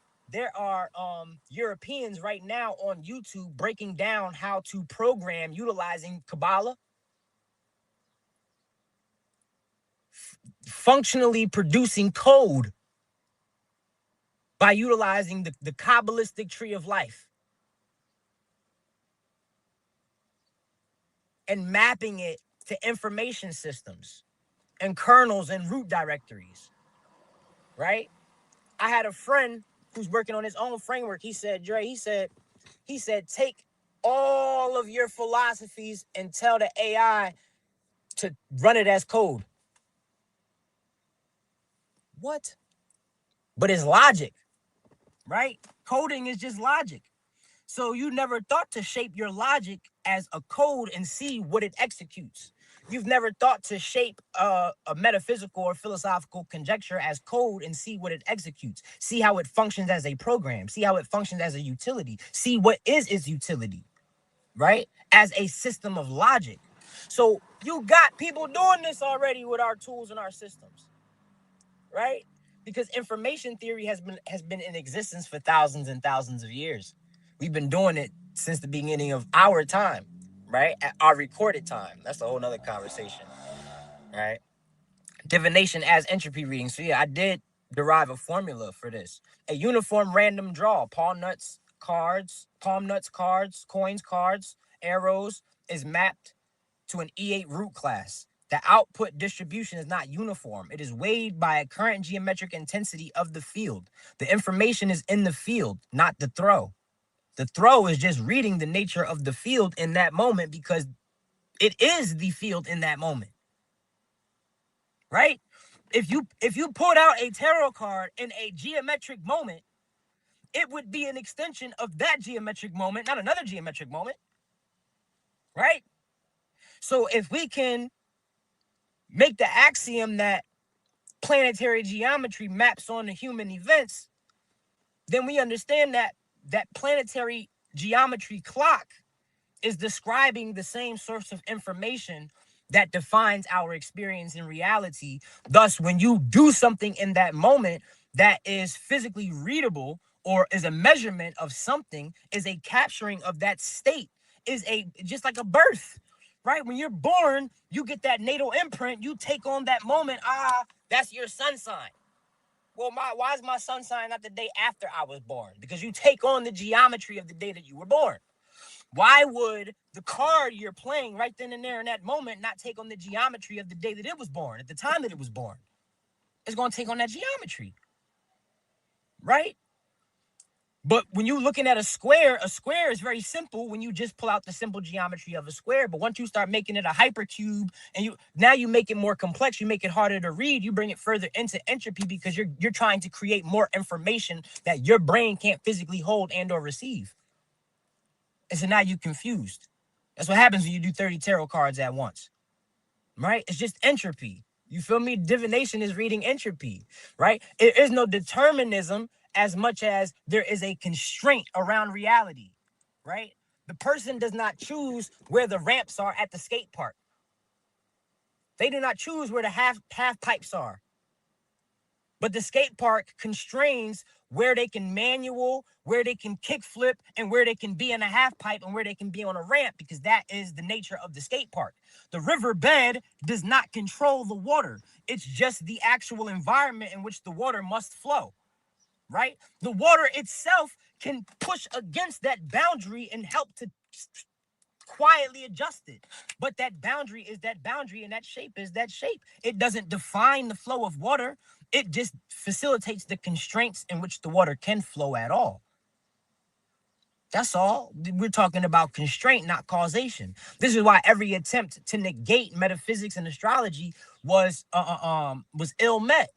Europeans right now on YouTube breaking down how to program utilizing Kabbalah? Functionally producing code by utilizing the Kabbalistic tree of life and mapping it to information systems and kernels and root directories, right? I had a friend who's working on his own framework. He said, Dre, he said, take all of your philosophies and tell the AI to run it as code. What? But it's logic, right? Coding is just logic. So you never thought to shape your logic as a code and see what it executes. You've never thought to shape a metaphysical or philosophical conjecture as code and see what it executes. See how it functions as a program. See how it functions as a utility. See what is its utility, right? As a system of logic. So you got people doing this already with our tools and our systems, right? Because information theory has been in existence for thousands and thousands of years. We've been doing it since the beginning of our time, right? At our recorded time. That's a whole nother conversation, right? Divination as entropy reading. So yeah, I did derive a formula for this. A uniform random draw, palm nuts, cards, coins, cards, arrows is mapped to an E8 root class. The output distribution is not uniform. It is weighed by a current geometric intensity of the field. The information is in the field, not the throw. The throw is just reading the nature of the field in that moment because it is the field in that moment, right? If you pulled out a tarot card in a geometric moment, it would be an extension of that geometric moment, not another geometric moment, right? So if we can make the axiom that planetary geometry maps on the human events, then we understand that planetary geometry clock is describing the same source of information that defines our experience in reality. Thus, when you do something in that moment that is physically readable or is a measurement of something, is a capturing of that state, is a just like a birth, right? When you're born, you get that natal imprint, you take on that moment. That's your sun sign. Well, why is my sun sign not the day after I was born? Because you take on the geometry of the day that you were born. Why would the card you're playing right then and there in that moment not take on the geometry of the day that it was born, at the time that it was born? It's going to take on that geometry, right? But when you're looking at a square is very simple when you just pull out the simple geometry of a square. But once you start making it a hypercube and you make it more complex, you make it harder to read, you bring it further into entropy because you're trying to create more information that your brain can't physically hold and or receive. And so now you're confused. That's what happens when you do 30 tarot cards at once, right? It's just entropy. You feel me? Divination is reading entropy, right? There is no determinism as much as there is a constraint around reality, right? The person does not choose where the ramps are at the skate park. They do not choose where the half pipes are. But the skate park constrains where they can manual, where they can kick flip, and where they can be in a half pipe and where they can be on a ramp, because that is the nature of the skate park. The riverbed does not control the water. It's just the actual environment in which the water must flow, right? The water itself can push against that boundary and help to quietly adjust it. But that boundary is that boundary, and that shape is that shape. It doesn't define the flow of water. It just facilitates the constraints in which the water can flow at all. That's all. We're talking about constraint, not causation. This is why every attempt to negate metaphysics and astrology was ill met.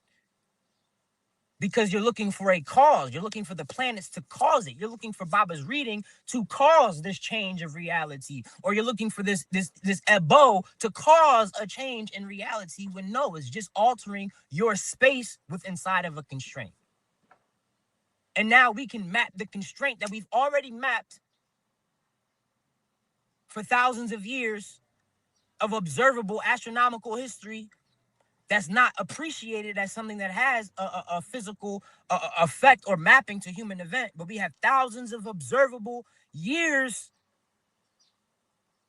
Because you're looking for a cause. You're looking for the planets to cause it. You're looking for Baba's reading to cause this change of reality. Or you're looking for this ebo to cause a change in reality, when no, it's just altering your space within inside of a constraint. And now we can map the constraint that we've already mapped for thousands of years of observable astronomical history that's not appreciated as something that has a physical effect or mapping to human event, but we have thousands of observable years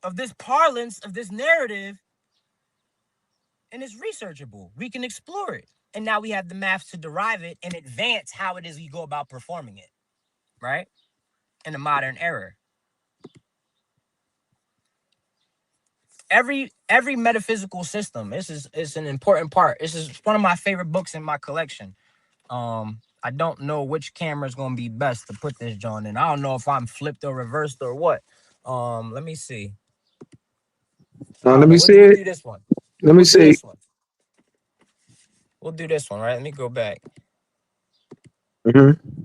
of this parlance, of this narrative, and it's researchable. We can explore it. And now we have the math to derive it and advance how it is we go about performing it, right? In the modern era. Every metaphysical system, this is an important part. This is one of my favorite books in my collection. I don't know which camera is going to be best to put this joint in. I don't know if I'm flipped or reversed or what. Let me see. Let me see we'll it. do this one. Let me see. We'll do this one, right? Let me go back. Mm-hmm.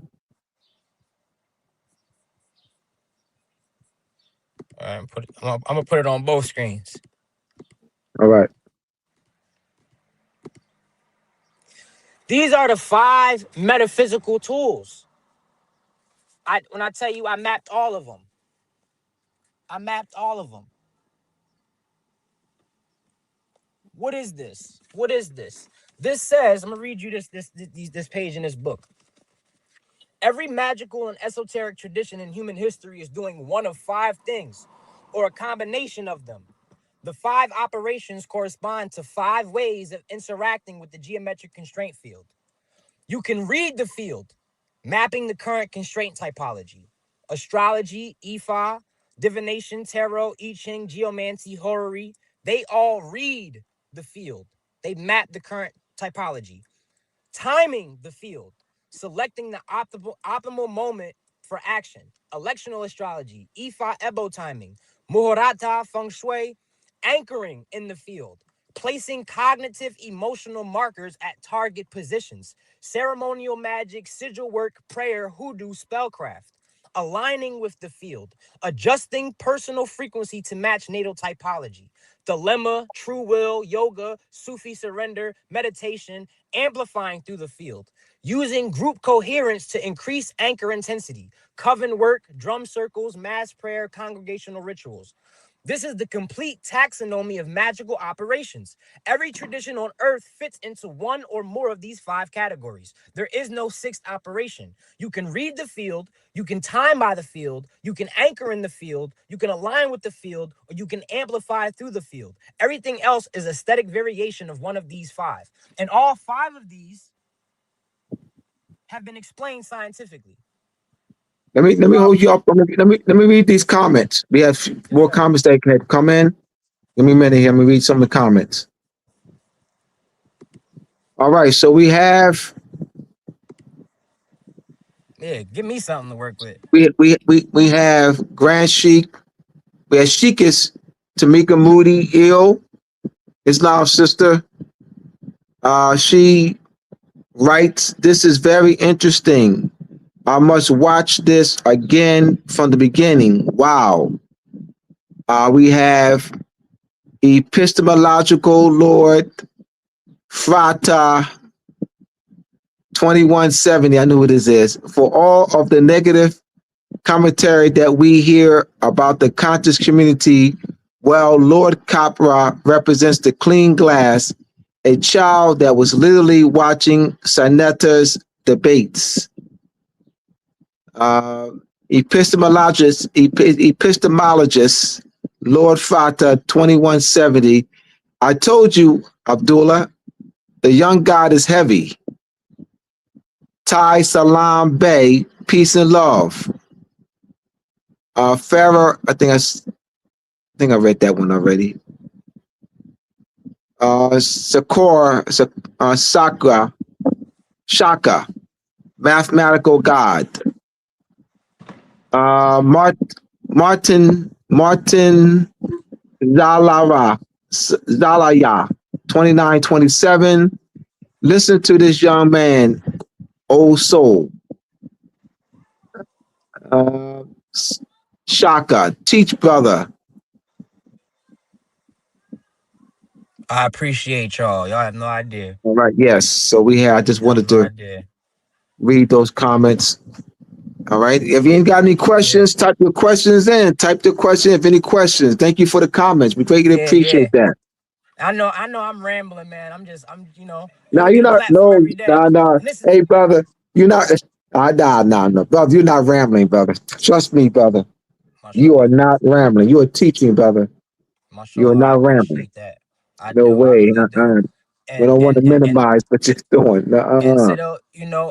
All right, I'm gonna put it on both screens. All right. These are the 5 metaphysical tools. When I tell you I mapped all of them. I mapped all of them. What is this? What is this? This says, I'm gonna read you this page in this book. Every magical and esoteric tradition in human history is doing one of 5 things, or a combination of them. The 5 operations correspond to 5 ways of interacting with the geometric constraint field. You can read the field, mapping the current constraint typology. Astrology, Ifa, divination, tarot, I Ching, geomancy, horary, they all read the field. They map the current typology. Timing the field, selecting the optimal moment for action. Electional astrology, Ifa, Ebo timing, Muhurata, feng shui, anchoring in the field, placing cognitive emotional markers at target positions, ceremonial magic, sigil work, prayer, hoodoo, spellcraft, aligning with the field, adjusting personal frequency to match natal typology, dilemma, true will, yoga, Sufi surrender, meditation, amplifying through the field, using group coherence to increase anchor intensity, coven work, drum circles, mass prayer, congregational rituals. This is the complete taxonomy of magical operations. Every tradition on earth fits into one or more of these 5 categories. There is no 6th operation. You can read the field, you can time by the field, you can anchor in the field, you can align with the field, or you can amplify through the field. Everything else is aesthetic variation of one of these 5. And all 5 of these have been explained scientifically. Let me hold you up. Let me read these comments. We have more comments that had come in. Give me a minute here. Let me read some of the comments. All right, so we have give me something to work with. we have Grand Sheik. We have Sheikis, Tamika Moody, ill, Islam sister. She writes, "This is very interesting. I must watch this again from the beginning." Wow. We have Epistemological Lord Frata 2170. I know what this is. "For all of the negative commentary that we hear about the conscious community, well, Lord Capra represents the clean glass, a child that was literally watching Saneta's debates." Epistemologist Lord Fata 2170. "I told you, Abdullah, the young God is heavy." Tai Salam Bey, peace and love. Farah, I think I read that one already. Shaka, mathematical God. Martin Zalaya 2927. "Listen to this young man, old soul." Shaka, teach brother. I appreciate y'all. Y'all have no idea. All right, yes. So I just wanted to read those comments. All right. If you ain't got any questions, type your questions in. Type the question if any questions. Thank you for the comments. We greatly appreciate that. I know I'm rambling, man. You Now don't you're get a not platform no every day. no. And this is Hey brother, you're not no brother. You're not rambling, brother. Trust me, brother. You are mashallah. not rambling. You are teaching, brother. You are Mashallah, I not rambling. appreciate that. I No do, I way. really do. We And don't want and to and and minimize what you're doing. and to the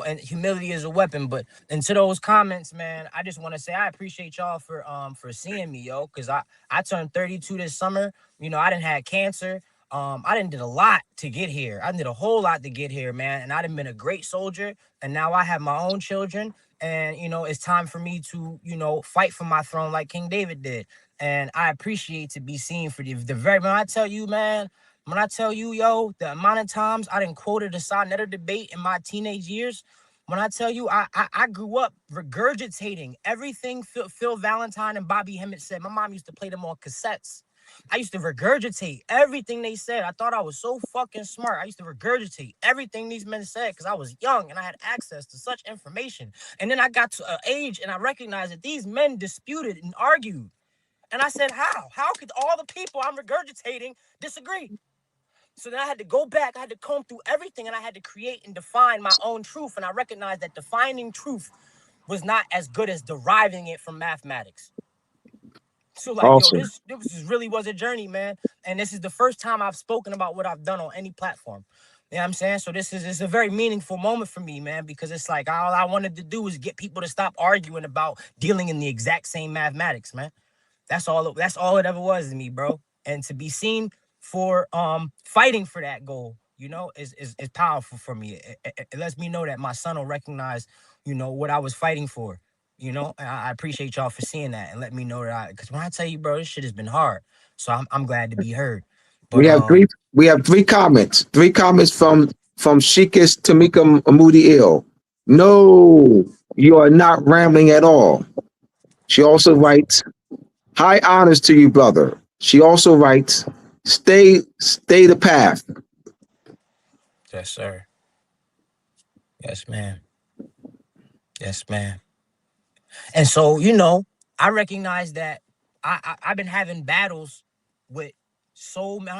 and humility is a weapon. But and to those comments, man, I just want to say I appreciate y'all for seeing me, yo, because I turned 32 this summer. I didn't have cancer. I didn't did a lot to get here. I did a whole lot to get here, man. And I done been a great soldier. And now I have my own children. And it's time for me to fight for my throne like King David did. And I appreciate to be seen for the very when I tell you, man. When I tell you, yo, the amount of times I done quoted a Sonetta debate in my teenage years, when I tell you, I grew up regurgitating everything Phil Valentine and Bobby Hemmett said. My mom used to play them on cassettes. I used to regurgitate everything they said. I thought I was so fucking smart. I used to regurgitate everything these men said because I was young and I had access to such information. And then I got to an age and I recognized that these men disputed and argued. And I said, how? How could all the people I'm regurgitating disagree? So then I had to go back, I had to comb through everything, and I had to create and define my own truth. And I recognized that defining truth was not as good as deriving it from mathematics. So like, yo, Awesome. this really was a journey, man. And this is the first time I've spoken about what I've done on any platform. You know what I'm saying? So it's a very meaningful moment for me, man, because it's like all I wanted to do is get people to stop arguing about dealing in the exact same mathematics, man. That's all it ever was to me, bro. And to be seen for fighting for that goal, is powerful for me. It lets me know that my son will recognize, what I was fighting for. And I appreciate y'all for seeing that and let me know that because when I tell you, bro, this shit has been hard. So I'm glad to be heard. But We have three comments. Three comments from Shikis Tamika Moody Ill. No, you are not rambling at all. She also writes, high honors to you, brother. She also writes, stay the path. yes, sir. Yes, man. Yes, man. And so, I recognize that I've been having battles with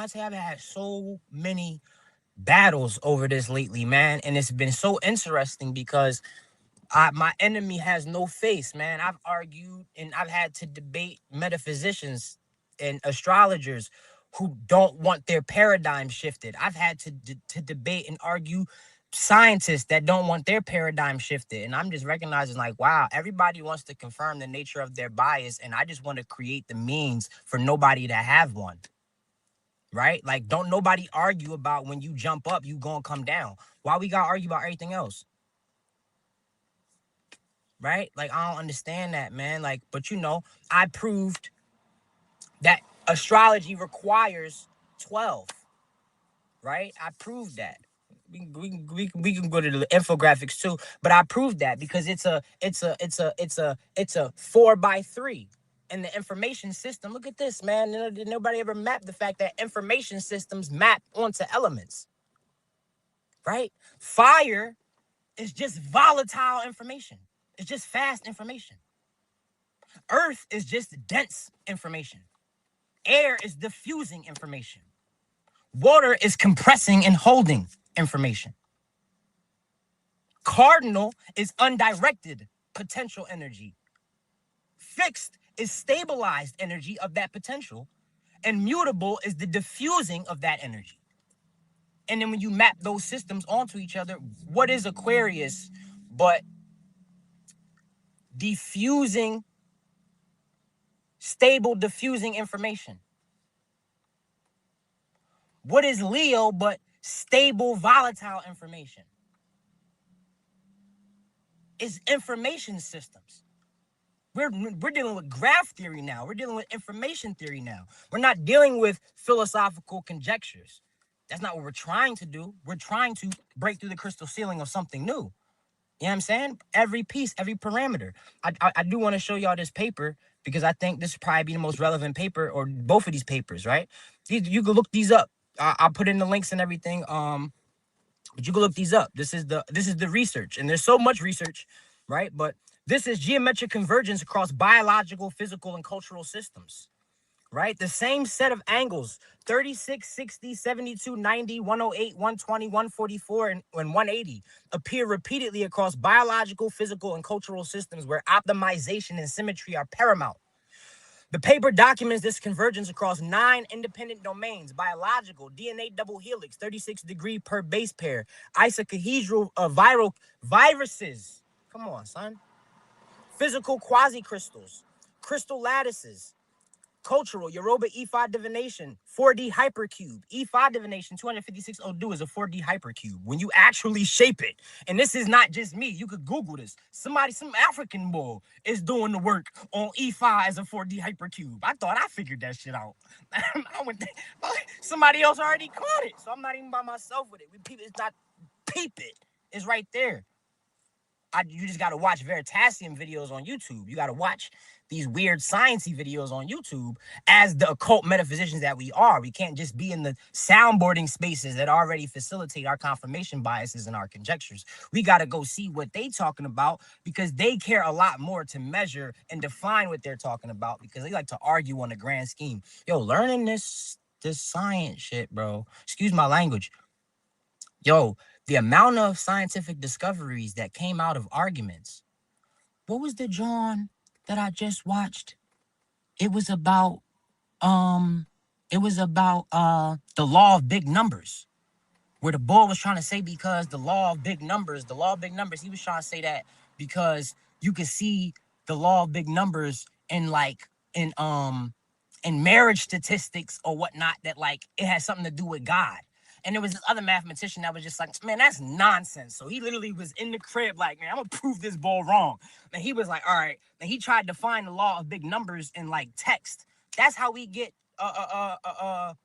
I say I've had so many battles over this lately, man. And it's been so interesting because my enemy has no face, man. I've argued and I've had to debate metaphysicians and astrologers who don't want their paradigm shifted. I've had to debate and argue scientists that don't want their paradigm shifted. And I'm just recognizing like, wow, everybody wants to confirm the nature of their bias. And I just want to create the means for nobody to have one. Right? Like, don't nobody argue about when you jump up, you gonna come down. Why we gotta argue about everything else? Right? Like, I don't understand that, man. Like, but I proved that astrology requires 12, right? I proved that. We can go to the infographics too, but I proved that because it's a 4x3. And the information system, look at this, man. Nobody ever mapped the fact that information systems map onto elements, right? Fire is just volatile information. It's just fast information. Earth is just dense information. Air is diffusing information. Water is compressing and holding information. Cardinal is undirected potential energy. Fixed is stabilized energy of that potential. And mutable is the diffusing of that energy. And then when you map those systems onto each other, what is Aquarius but diffusing, stable diffusing information? What is Leo but stable volatile information? It's information systems. We're dealing with graph theory now. We're dealing with information theory now. We're not dealing with philosophical conjectures. That's not what we're trying to do. We're trying to break through the crystal ceiling of something new. You know what I'm saying? Every piece, every parameter. I do want to show y'all this paper because I think this would probably be the most relevant paper, or both of these papers, right? You can look these up. I'll put in the links and everything. But you can look these up. This is the research, and there's so much research, right? But This is geometric convergence across biological, physical, and cultural systems, right? The same set of angles, 36, 60, 72, 90, 108, 120, 144, and 180, appear repeatedly across biological, physical, and cultural systems where optimization and symmetry are paramount. The paper documents this convergence across 9 independent domains: biological, DNA double helix, 36 degree per base pair, isocohedral viral viruses. Come on, son. Physical quasi-crystals, crystal lattices, cultural, Yoruba E5 divination, 4D hypercube. E5 divination 25602 is a 4D hypercube. When you actually shape it, and this is not just me, you could Google this. Some African boy is doing the work on E5 as a 4D hypercube. I thought I figured that shit out. Somebody else already caught it, so I'm not even by myself with it. It's not peep it. It's right there. You just got to watch Veritasium videos on YouTube. You got to watch these weird sciencey videos on YouTube as the occult metaphysicians that we are. We can't just be in the soundboarding spaces that already facilitate our confirmation biases and our conjectures. We got to go see what they talking about, because they care a lot more to measure and define what they're talking about, because they like to argue on the grand scheme. Yo, learning this science shit, bro. Excuse my language. Yo, the amount of scientific discoveries that came out of arguments. What was the John that I just watched? It was about the law of big numbers, where the boy was trying to say, because the law of big numbers, he was trying to say that because you could see the law of big numbers in marriage statistics or whatnot, that like it has something to do with God. And there was this other mathematician that was just like, man, that's nonsense. So he literally was in the crib like, man, I'm gonna prove this bull wrong. And he was like, all right. And he tried to find the law of big numbers in like text. That's how we get that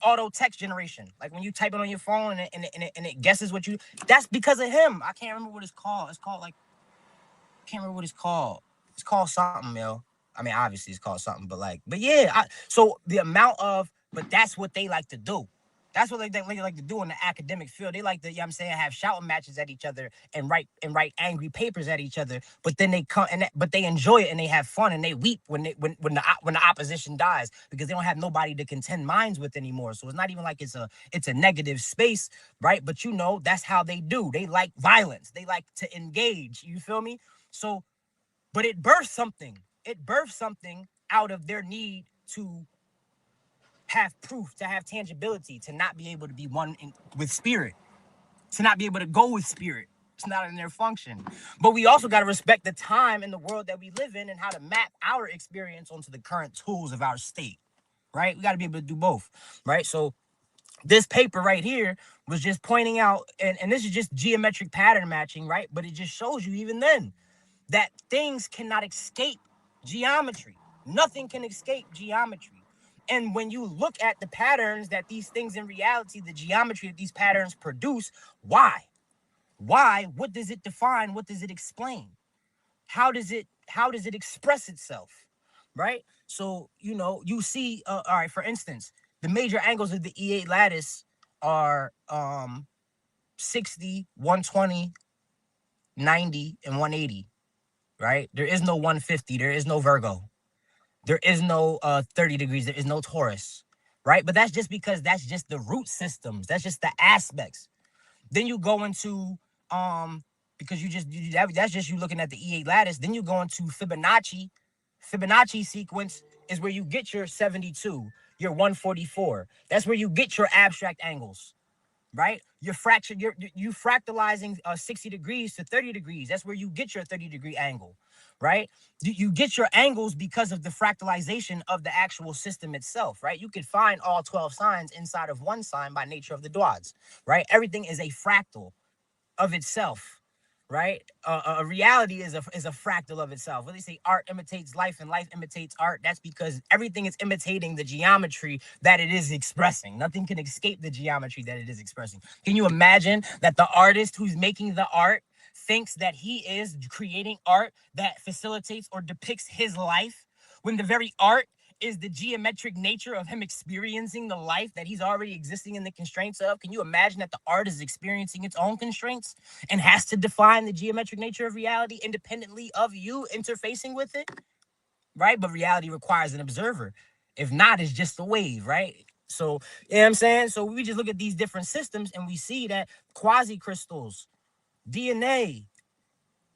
auto text generation. Like when you type it on your phone and it guesses what you. That's because of him. I can't remember what it's called. It's called like, I can't remember what it's called. It's called something, yo. I mean, obviously it's called something, but yeah. So the amount of, but that's what they like to do. That's what they like to do in the academic field. They like to, you know what I'm saying, have shouting matches at each other and write angry papers at each other. But then they come but they enjoy it and they have fun and they weep when the opposition dies, because they don't have nobody to contend minds with anymore. So it's not even like it's a negative space, right? But you know, that's how they do. They like violence. They like to engage. You feel me? So, but it birthed something. It birthed something out of their need to have proof, to have tangibility, to not be able to be one with spirit, to not be able to go with spirit. It's not in their function. But we also got to respect the time and the world that we live in and how to map our experience onto the current tools of our state, right? We got to be able to do both, right? So this paper right here was just pointing out, and this is just geometric pattern matching, right? But it just shows you even then that things cannot escape geometry. Nothing can escape geometry. And when you look at the patterns that these things in reality, the geometry that these patterns produce, why? Why? What does it define? What does it explain? How does it express itself? Right? So, you know, you see, all right, for instance, the major angles of the E8 lattice are 60, 120, 90, and 180. Right? There is no 150. There is no Virgo. There is no 30 degrees. There is no Taurus. Right? But that's just because that's just the root systems. That's just the aspects. Then you go into, because that's just you looking at the E8 lattice. Then you go into Fibonacci. Fibonacci sequence is where you get your 72, your 144. That's where you get your abstract angles. Right? You fractalizing 60 degrees to 30 degrees. That's where you get your 30-degree angle, right? You get your angles because of the fractalization of the actual system itself, right? You could find all 12 signs inside of one sign by nature of the dwads, right? Everything is a fractal of itself, right? A reality is a fractal of itself. When they say art imitates life and life imitates art, that's because everything is imitating the geometry that it is expressing. Nothing can escape the geometry that it is expressing. Can you imagine that the artist who's making the art thinks that he is creating art that facilitates or depicts his life, when the very art is the geometric nature of him experiencing the life that he's already existing in the constraints of. Can you imagine that the art is experiencing its own constraints and has to define the geometric nature of reality independently of you interfacing with it? Right? But reality requires an observer. If not, it's just a wave, right? So, you know what I'm saying? So we just look at these different systems and we see that quasi-crystals, DNA,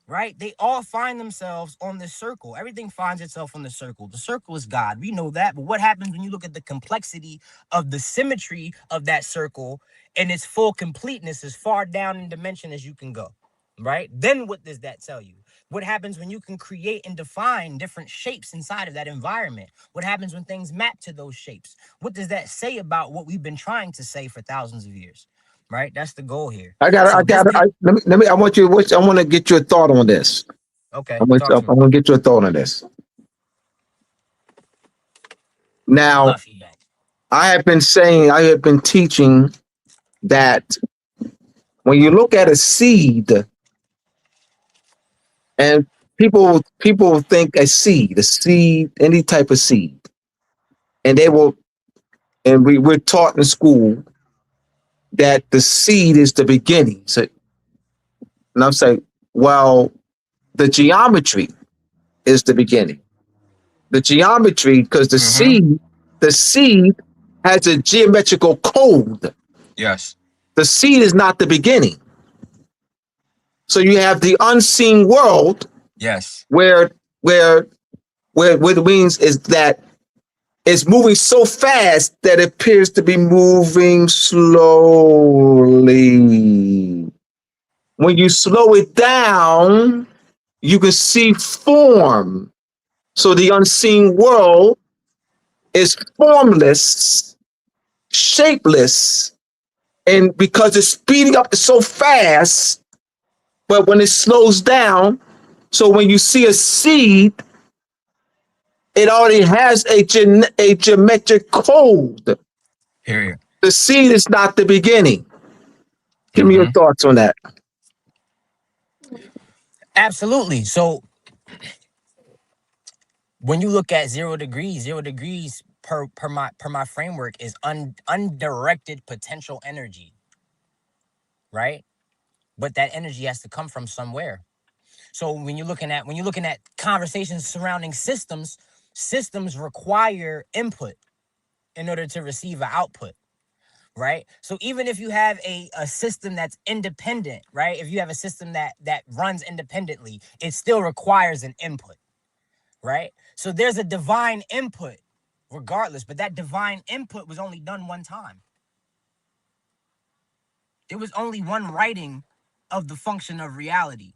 right? They all find themselves on this circle. Everything finds itself on the circle. The circle is God. We know that. But what happens when you look at the complexity of the symmetry of that circle and its full completeness as far down in dimension as you can go, right? Then what does that tell you? What happens when you can create and define different shapes inside of that environment? What happens when things map to those shapes? What does that say about what we've been trying to say for thousands of years? Right? That's the goal here. I So this got it. Let me, I want you, I want to get your thought on this. okay, I want talk to me. to get your thought on this. Now, Love feedback. I have been teaching that when you look at a seed, and people think a seed, any type of seed, and we're taught in school that the seed is the beginning. So, and I'm saying, well, the geometry is the beginning. The geometry, because the seed has a geometrical code. Yes. The seed is not the beginning. So you have the unseen world. Yes. Where it means is that it's moving so fast that it appears to be moving slowly. When you slow it down, you can see form. So the unseen world is formless, shapeless, and because it's speeding up so fast, but when it slows down, so when you see a seed, it already has a geometric code. Period. The seed is not the beginning. Give me your thoughts on that. Absolutely. So when you look at 0 degrees per my framework is undirected potential energy, right? But that energy has to come from somewhere. So when you're looking at conversations surrounding systems require input in order to receive an output, right? So even if you have a system that's independent, right? If you have a system that runs independently, it still requires an input, right? So there's a divine input regardless, but that divine input was only done one time. There was only one writing of the function of reality.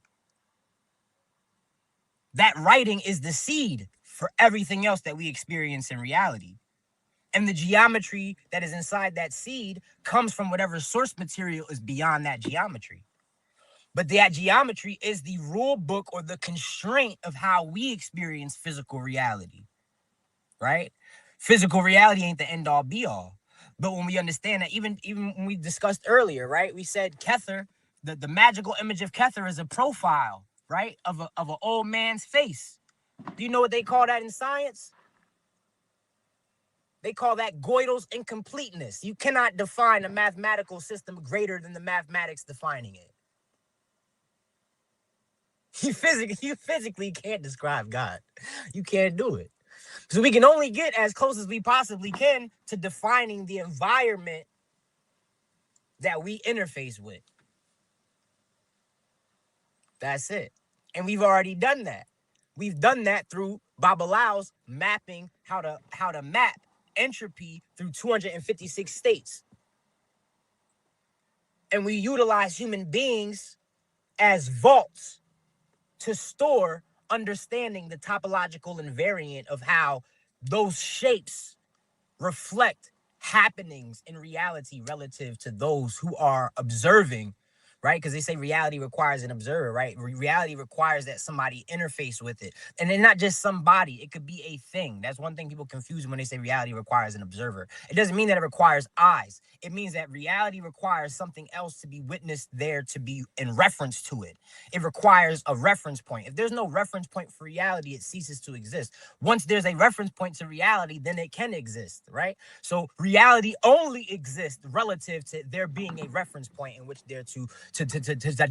That writing is the seed for everything else that we experience in reality. And the geometry that is inside that seed comes from whatever source material is beyond that geometry. But that geometry is the rule book or the constraint of how we experience physical reality, right? Physical reality ain't the end all be all. But when we understand that, even when we discussed earlier, right? We said Kether, the magical image of Kether is a profile, right? Of an old man's face. Do you know what they call that in science? They call that Gödel's incompleteness. You cannot define a mathematical system greater than the mathematics defining it. You physically can't describe God. You can't do it. So we can only get as close as we possibly can to defining the environment that we interface with. That's it. And we've already done that. We've done that through Babalau's mapping how to map entropy through 256 states. And we utilize human beings as vaults to store understanding the topological invariant of how those shapes reflect happenings in reality relative to those who are observing right? Because they say reality requires an observer, right? Reality requires that somebody interface with it. And then not just somebody, it could be a thing. That's one thing people confuse when they say reality requires an observer. It doesn't mean that it requires eyes. It means that reality requires something else to be witnessed there, to be in reference to it. It requires a reference point. If there's no reference point for reality, it ceases to exist. Once there's a reference point to reality, then it can exist, right? So reality only exists relative to there being a reference point in which there to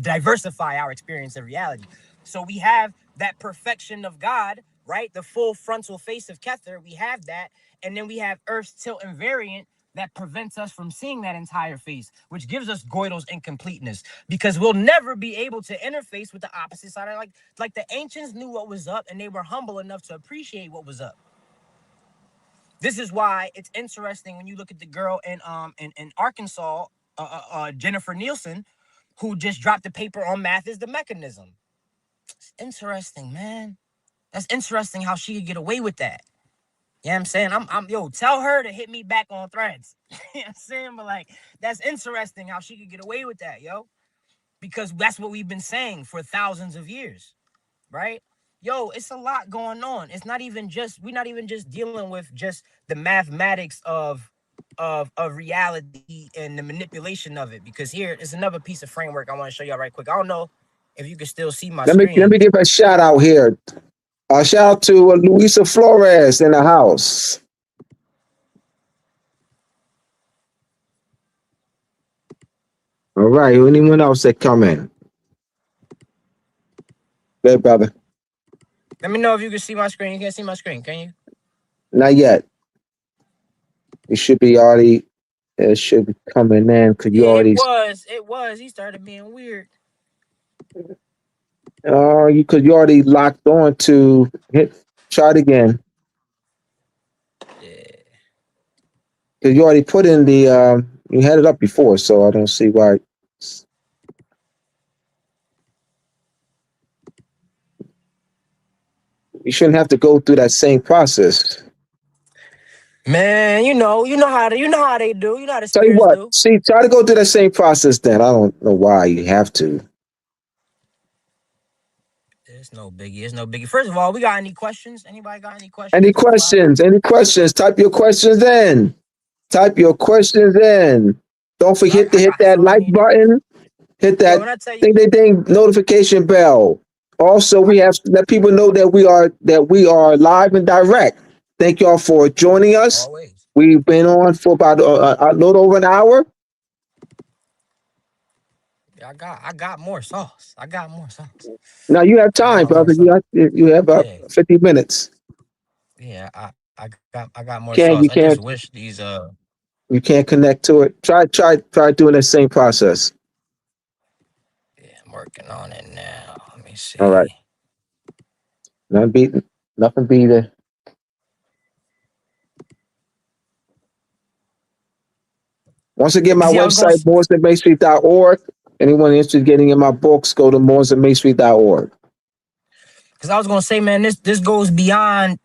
diversify our experience of reality. So we have that perfection of God, right? The full frontal face of Kether, we have that. And then we have Earth's tilt invariant that prevents us from seeing that entire face, which gives us Gödel's incompleteness, because we'll never be able to interface with the opposite side. Like the ancients knew what was up, and they were humble enough to appreciate what was up. This is why it's interesting when you look at the girl in Arkansas, Jennifer Nielsen, who just dropped the paper on math is the mechanism. It's interesting, man. That's interesting how she could get away with that. You know what I'm saying? Yo, tell her to hit me back on threads. You know what I'm saying? But like, that's interesting how she could get away with that, yo. Because that's what we've been saying for thousands of years, right? Yo, it's a lot going on. It's not even just, we're not even just dealing with just the mathematics of reality and the manipulation of it. Because here is another piece of framework I want to show y'all right quick. I don't know if you can still see my screen. Let me give a shout out here. A shout out to Luisa Flores in the house. All right. Anyone else that come in? Good, brother. Let me know if you can see my screen. You can't see my screen, can you? Not yet. It should be already. It should be coming in because you already. It was. He started being weird. Because you already locked on to hit. Try it again. Yeah. Because you already put in the. You had it up before, so I don't see why. You shouldn't have to go through that same process. Man, you know how they do. You know how the Tell you spirits what. do. See, try to go through that same process. Then I don't know why you have to. It's no biggie. It's no biggie. First of all, we got any questions? Anybody got any questions? Any questions? Any questions? Type your questions in. Type your questions in. Don't forget to hit that like button. Hit that ding notification bell. Also, we have to let people know that we are live and direct. Thank y'all for joining us. Always. We've been on for about a little over an hour. Yeah, I got more sauce. I got more sauce. Now you have time, brother. You have about 50 minutes. Yeah, I got more sauce. I just wish these You can't connect to it. Try doing the same process. Yeah, I'm working on it now. Let me see. All right. Nothing beat it. Once again, my website, mooresandmasonry.org. Anyone interested in getting in my books, go to mooresandmasonry.org. Because I was gonna say, man, this goes beyond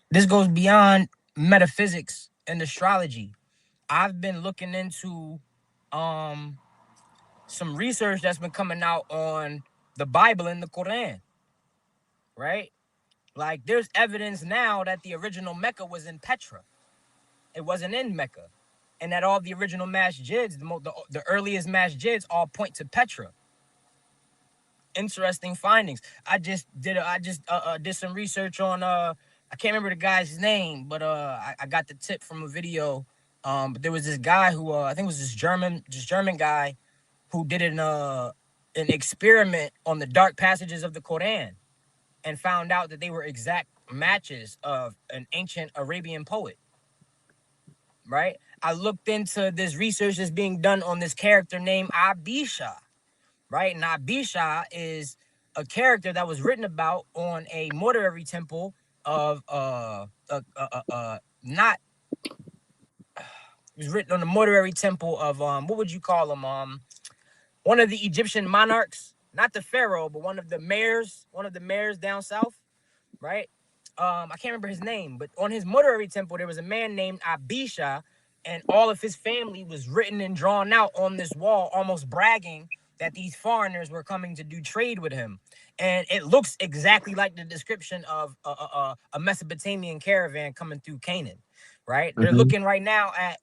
metaphysics and astrology. I've been looking into some research that's been coming out on the Bible and the Quran. Right? Like, there's evidence now that the original Mecca was in Petra. It wasn't in Mecca. And that all the original masjids, the earliest masjids, all point to Petra. Interesting findings. I just did some research on I can't remember the guy's name, but I got the tip from a video. But there was this guy who I think was this German guy who did an experiment on the dark passages of the Quran and found out that they were exact matches of an ancient Arabian poet. Right? I looked into this research that's being done on this character named Abisha. Right? And Abisha is a character that was written about on a mortuary temple of it was written on the mortuary temple of what would you call him? One of the Egyptian monarchs, not the pharaoh, but one of the mayors down south, right? I can't remember his name, but on his mortuary temple there was a man named Abisha, and all of his family was written and drawn out on this wall, almost bragging that these foreigners were coming to do trade with him, and it looks exactly like the description of a Mesopotamian caravan coming through Canaan, right? They're Mm-hmm. looking right now at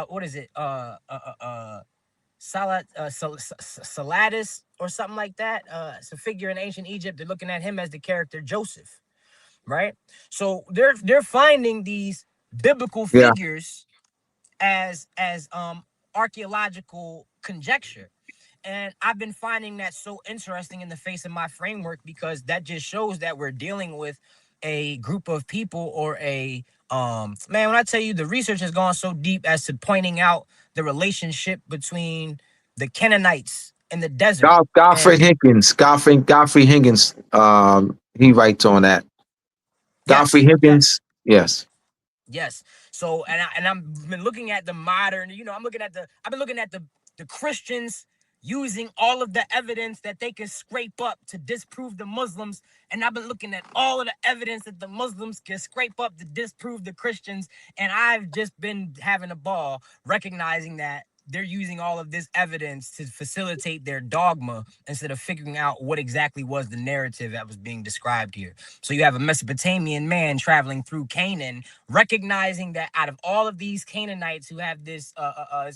what is it? Salatus or something like that. It's a figure in ancient Egypt. They're looking at him as the character Joseph, right? So they're finding these biblical Yeah. figures as archaeological conjecture. And I've been finding that so interesting in the face of my framework, because that just shows that we're dealing with a group of people, or a man, when I tell you, the research has gone so deep as to pointing out the relationship between the Canaanites in the desert. Godfrey And Higgins. Godfrey Higgins. He writes on that. Godfrey yes, yes. Higgins. Yes. Yes. So, I'm been looking at the modern, I've been looking at the Christians using all of the evidence that they can scrape up to disprove the Muslims, and I've been looking at all of the evidence that the Muslims can scrape up to disprove the Christians, and I've just been having a ball recognizing that they're using all of this evidence to facilitate their dogma instead of figuring out what exactly was the narrative that was being described here. So you have a Mesopotamian man traveling through Canaan, recognizing that out of all of these Canaanites who have this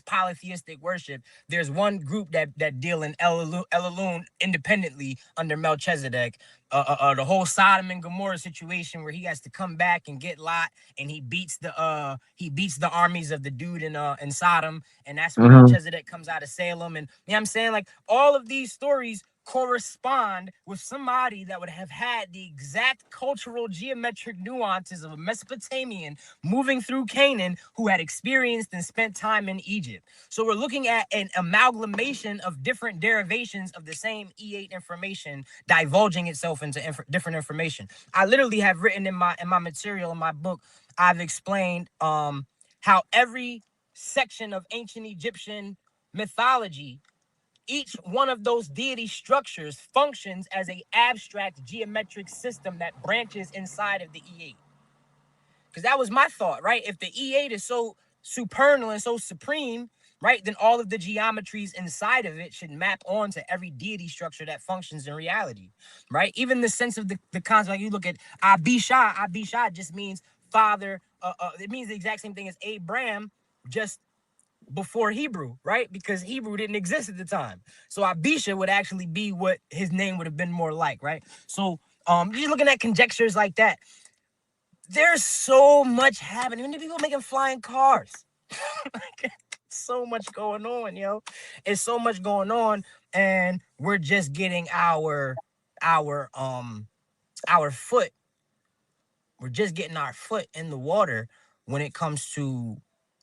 polytheistic worship, there's one group that deal in Elulun independently under Melchizedek. The whole Sodom and Gomorrah situation, where he has to come back and get Lot, and he beats the armies of the dude in Sodom, and that's when Mm-hmm. Melchizedek comes out of Salem. And you know what I'm saying, like, all of these stories correspond with somebody that would have had the exact cultural geometric nuances of a Mesopotamian moving through Canaan, who had experienced and spent time in Egypt. So we're looking at an amalgamation of different derivations of the same E8 information divulging itself into different information. I literally have written in my material, in my book, I've explained how every section of ancient Egyptian mythology, each one of those deity structures functions as a abstract geometric system that branches inside of the E8. Because that was my thought, right? If the E8 is so supernal and so supreme, right, then all of the geometries inside of it should map onto every deity structure that functions in reality, right? Even the sense of the concept, like you look at Abishai just means father. It means the exact same thing as Abraham, just before Hebrew, right? Because Hebrew didn't exist at the time. So Abisha would actually be what his name would have been more like, right? So just looking at conjectures like that, there's so much happening. Even people making flying cars. So much going on, yo. It's so much going on, and we're just getting our foot. We're just getting our foot in the water when it comes to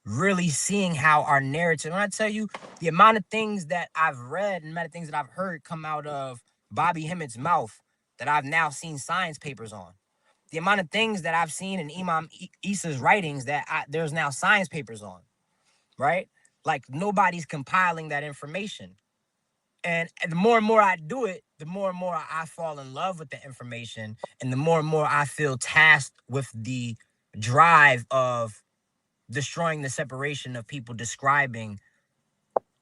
really seeing how our narrative. When I tell you the amount of things that I've read and the amount of things that I've heard come out of Bobby Hemmett's mouth that I've now seen science papers on, the amount of things that I've seen in Imam Isa's writings that there's now science papers on, right? Like, nobody's compiling that information. And the more and more I do it, the more and more I fall in love with the information, and the more I feel tasked with the drive of destroying the separation of people describing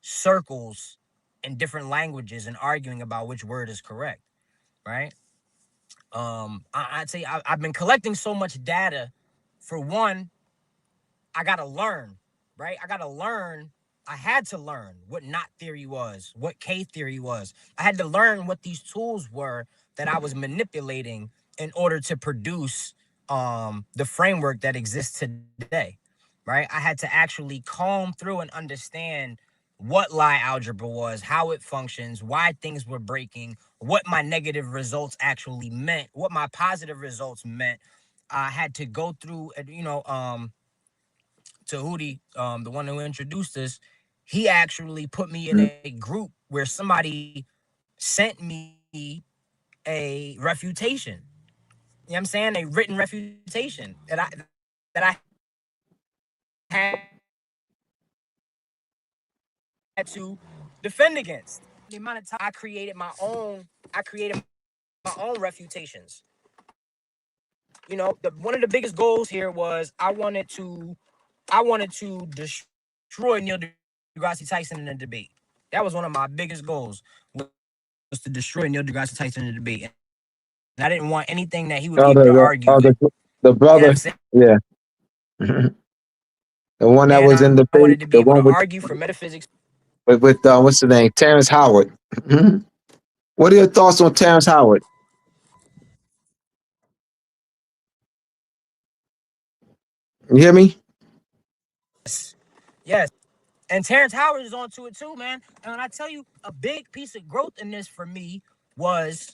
circles in different languages and arguing about which word is correct, right? I'd say I've been collecting so much data. For one, I gotta learn, right? I had to learn what knot theory was, what K theory was. I had to learn what these tools were that I was manipulating in order to produce the framework that exists today, right? I had to actually comb through and understand what Lie algebra was, how it functions, why things were breaking, what my negative results actually meant, what my positive results meant. I had to go through, Tahuti, the one who introduced us, he actually put me in a group where somebody sent me a refutation. You know what I'm saying? A written refutation that I had to defend against. The amount of time I created my own refutations. One of the biggest goals here was I wanted to destroy Neil deGrasse Tyson in a debate. That was one of my biggest goals, was to destroy Neil deGrasse Tyson in the debate. And I didn't want anything that he would be Oh, able to argue with. the You know what brother. I'm saying? Yeah. The one that And was in I the wanted debate, to be the able to one argue for metaphysics. with what's the name? Terrence Howard. What are your thoughts on Terrence Howard? You hear me? Yes. And Terrence Howard is onto it too, man. And when I tell you, a big piece of growth in this for me was,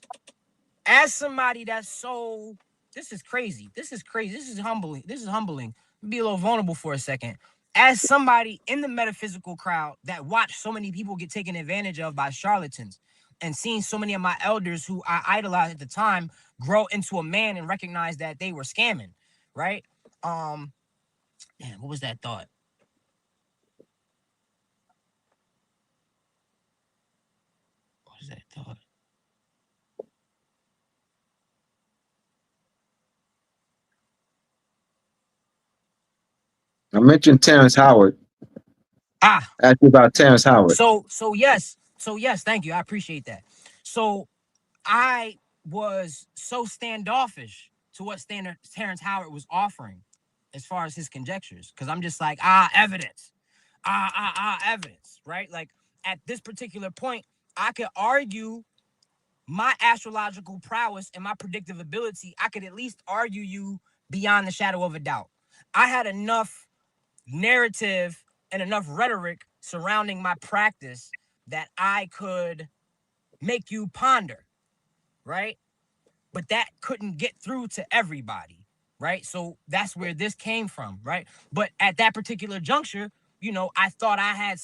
as somebody that's so, this is crazy. This is crazy. This is humbling. This is humbling. Be a little vulnerable for a second. As somebody in the metaphysical crowd that watched so many people get taken advantage of by charlatans, and seeing so many of my elders who I idolized at the time grow into a man and recognize that they were scamming, right? Man, what was that thought? What was that thought? I mentioned Terrence Howard. Ah, Ask you about Terrence Howard. so yes, thank you. I appreciate that. So I was so standoffish to what Terrence Howard was offering as far as his conjectures, because I'm just like, evidence, evidence, right? Like, at this particular point, I could argue my astrological prowess and my predictive ability. I could at least argue you beyond the shadow of a doubt. I had enough narrative and enough rhetoric surrounding my practice that I could make you ponder, right? But that couldn't get through to everybody, right? So that's where this came from, right? But at that particular juncture, I thought I had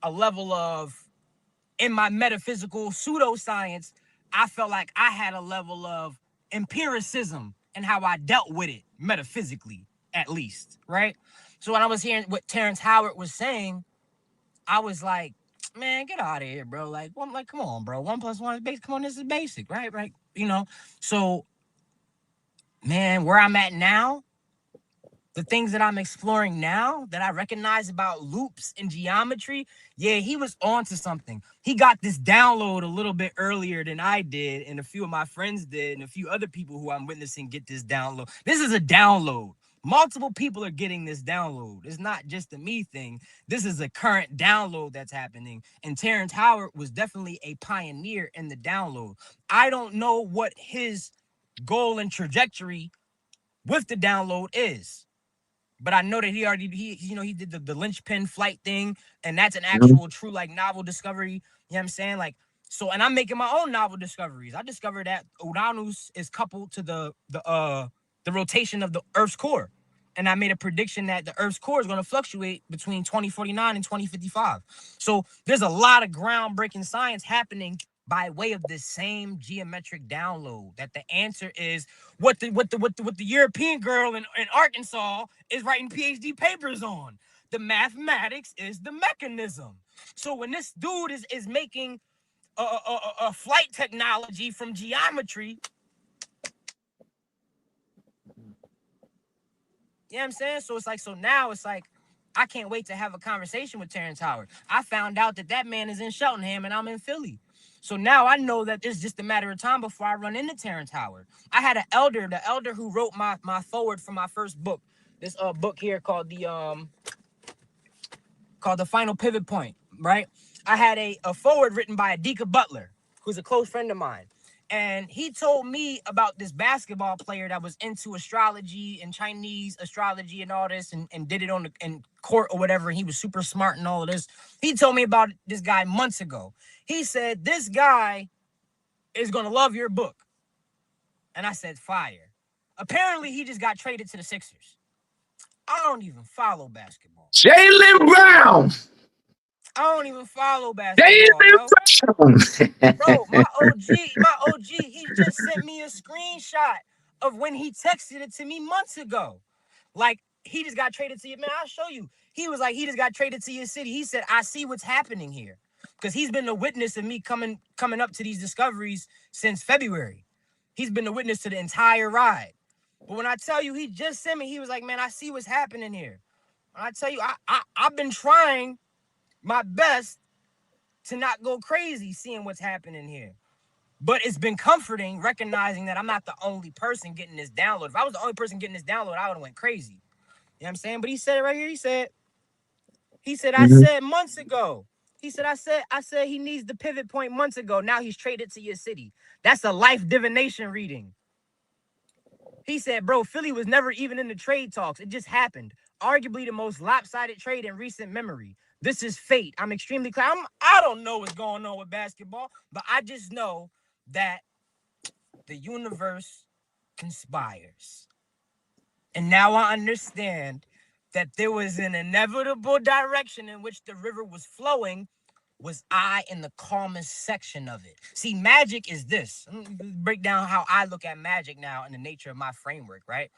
a level of, in my metaphysical pseudoscience, I felt like I had a level of empiricism and how I dealt with it metaphysically, at least, right? So when I was hearing what Terrence Howard was saying, I was like, man, get out of here, bro. Like, come on, bro. 1 + 1 is basic. Come on, this is basic, right? Right. So, man, where I'm at now, the things that I'm exploring now that I recognize about loops and geometry, yeah, he was on to something. He got this download a little bit earlier than I did, and a few of my friends did, and a few other people who I'm witnessing get this download. This is a download. Multiple people are getting this download. It's not just a me thing. This is a current download that's happening. And Terrence Howard was definitely a pioneer in the download. I don't know what his goal and trajectory with the download is, but I know that he did the linchpin flight thing, and that's an Mhm. actual true like novel discovery. You know what I'm saying? Like, so, and I'm making my own novel discoveries. I discovered that Uranus is coupled to the rotation of the Earth's core. And I made a prediction that the Earth's core is going to fluctuate between 2049 and 2055. So there's a lot of groundbreaking science happening by way of this same geometric download. That the answer is what the European girl in Arkansas is writing PhD papers on. The mathematics is the mechanism. So when this dude is making a flight technology from geometry, you know what I'm saying? So it's like, so now it's like, I can't wait to have a conversation with Terrence Howard. I found out that man is in Cheltenham and I'm in Philly. So now I know that it's just a matter of time before I run into Terrence Howard. I had the elder who wrote my forward for my first book. This book here called the Final Pivot Point, right? I had a forward written by Adika Butler, who's a close friend of mine. And he told me about this basketball player that was into astrology and Chinese astrology and all this, and did it on in court or whatever. He was super smart and all of this. He told me about this guy months ago. He said, this guy is going to love your book. And I said, fire. Apparently, he just got traded to the Sixers. I don't even follow basketball. Jalen Brown. I don't even follow basketball, Jalen yo. Brown. Bro, my OG, he just sent me a screenshot of when he texted it to me months ago. Like, he just got traded to you. Man, I'll show you. He was like, he just got traded to your city. He said, I see what's happening here. Because he's been the witness of me coming up to these discoveries since February. He's been the witness to the entire ride. But when I tell you, he just sent me, he was like, man, I see what's happening here. When I tell you, I've been trying my best to not go crazy seeing what's happening here. But it's been comforting recognizing that I'm not the only person getting this download. If I was the only person getting this download, I would have went crazy. You know what I'm saying? But he said it right here. He said, I Mhm. said months ago. He said, I said he needs the pivot point months ago. Now he's traded to your city. That's a life divination reading. He said, bro, Philly was never even in the trade talks. It just happened. Arguably the most lopsided trade in recent memory. This is fate. I'm extremely clear. I don't know what's going on with basketball, but I just know that the universe conspires. And now I understand that there was an inevitable direction in which the river was flowing. Was I in the calmest section of it? See, magic is this. Break down how I look at magic now and the nature of my framework, right?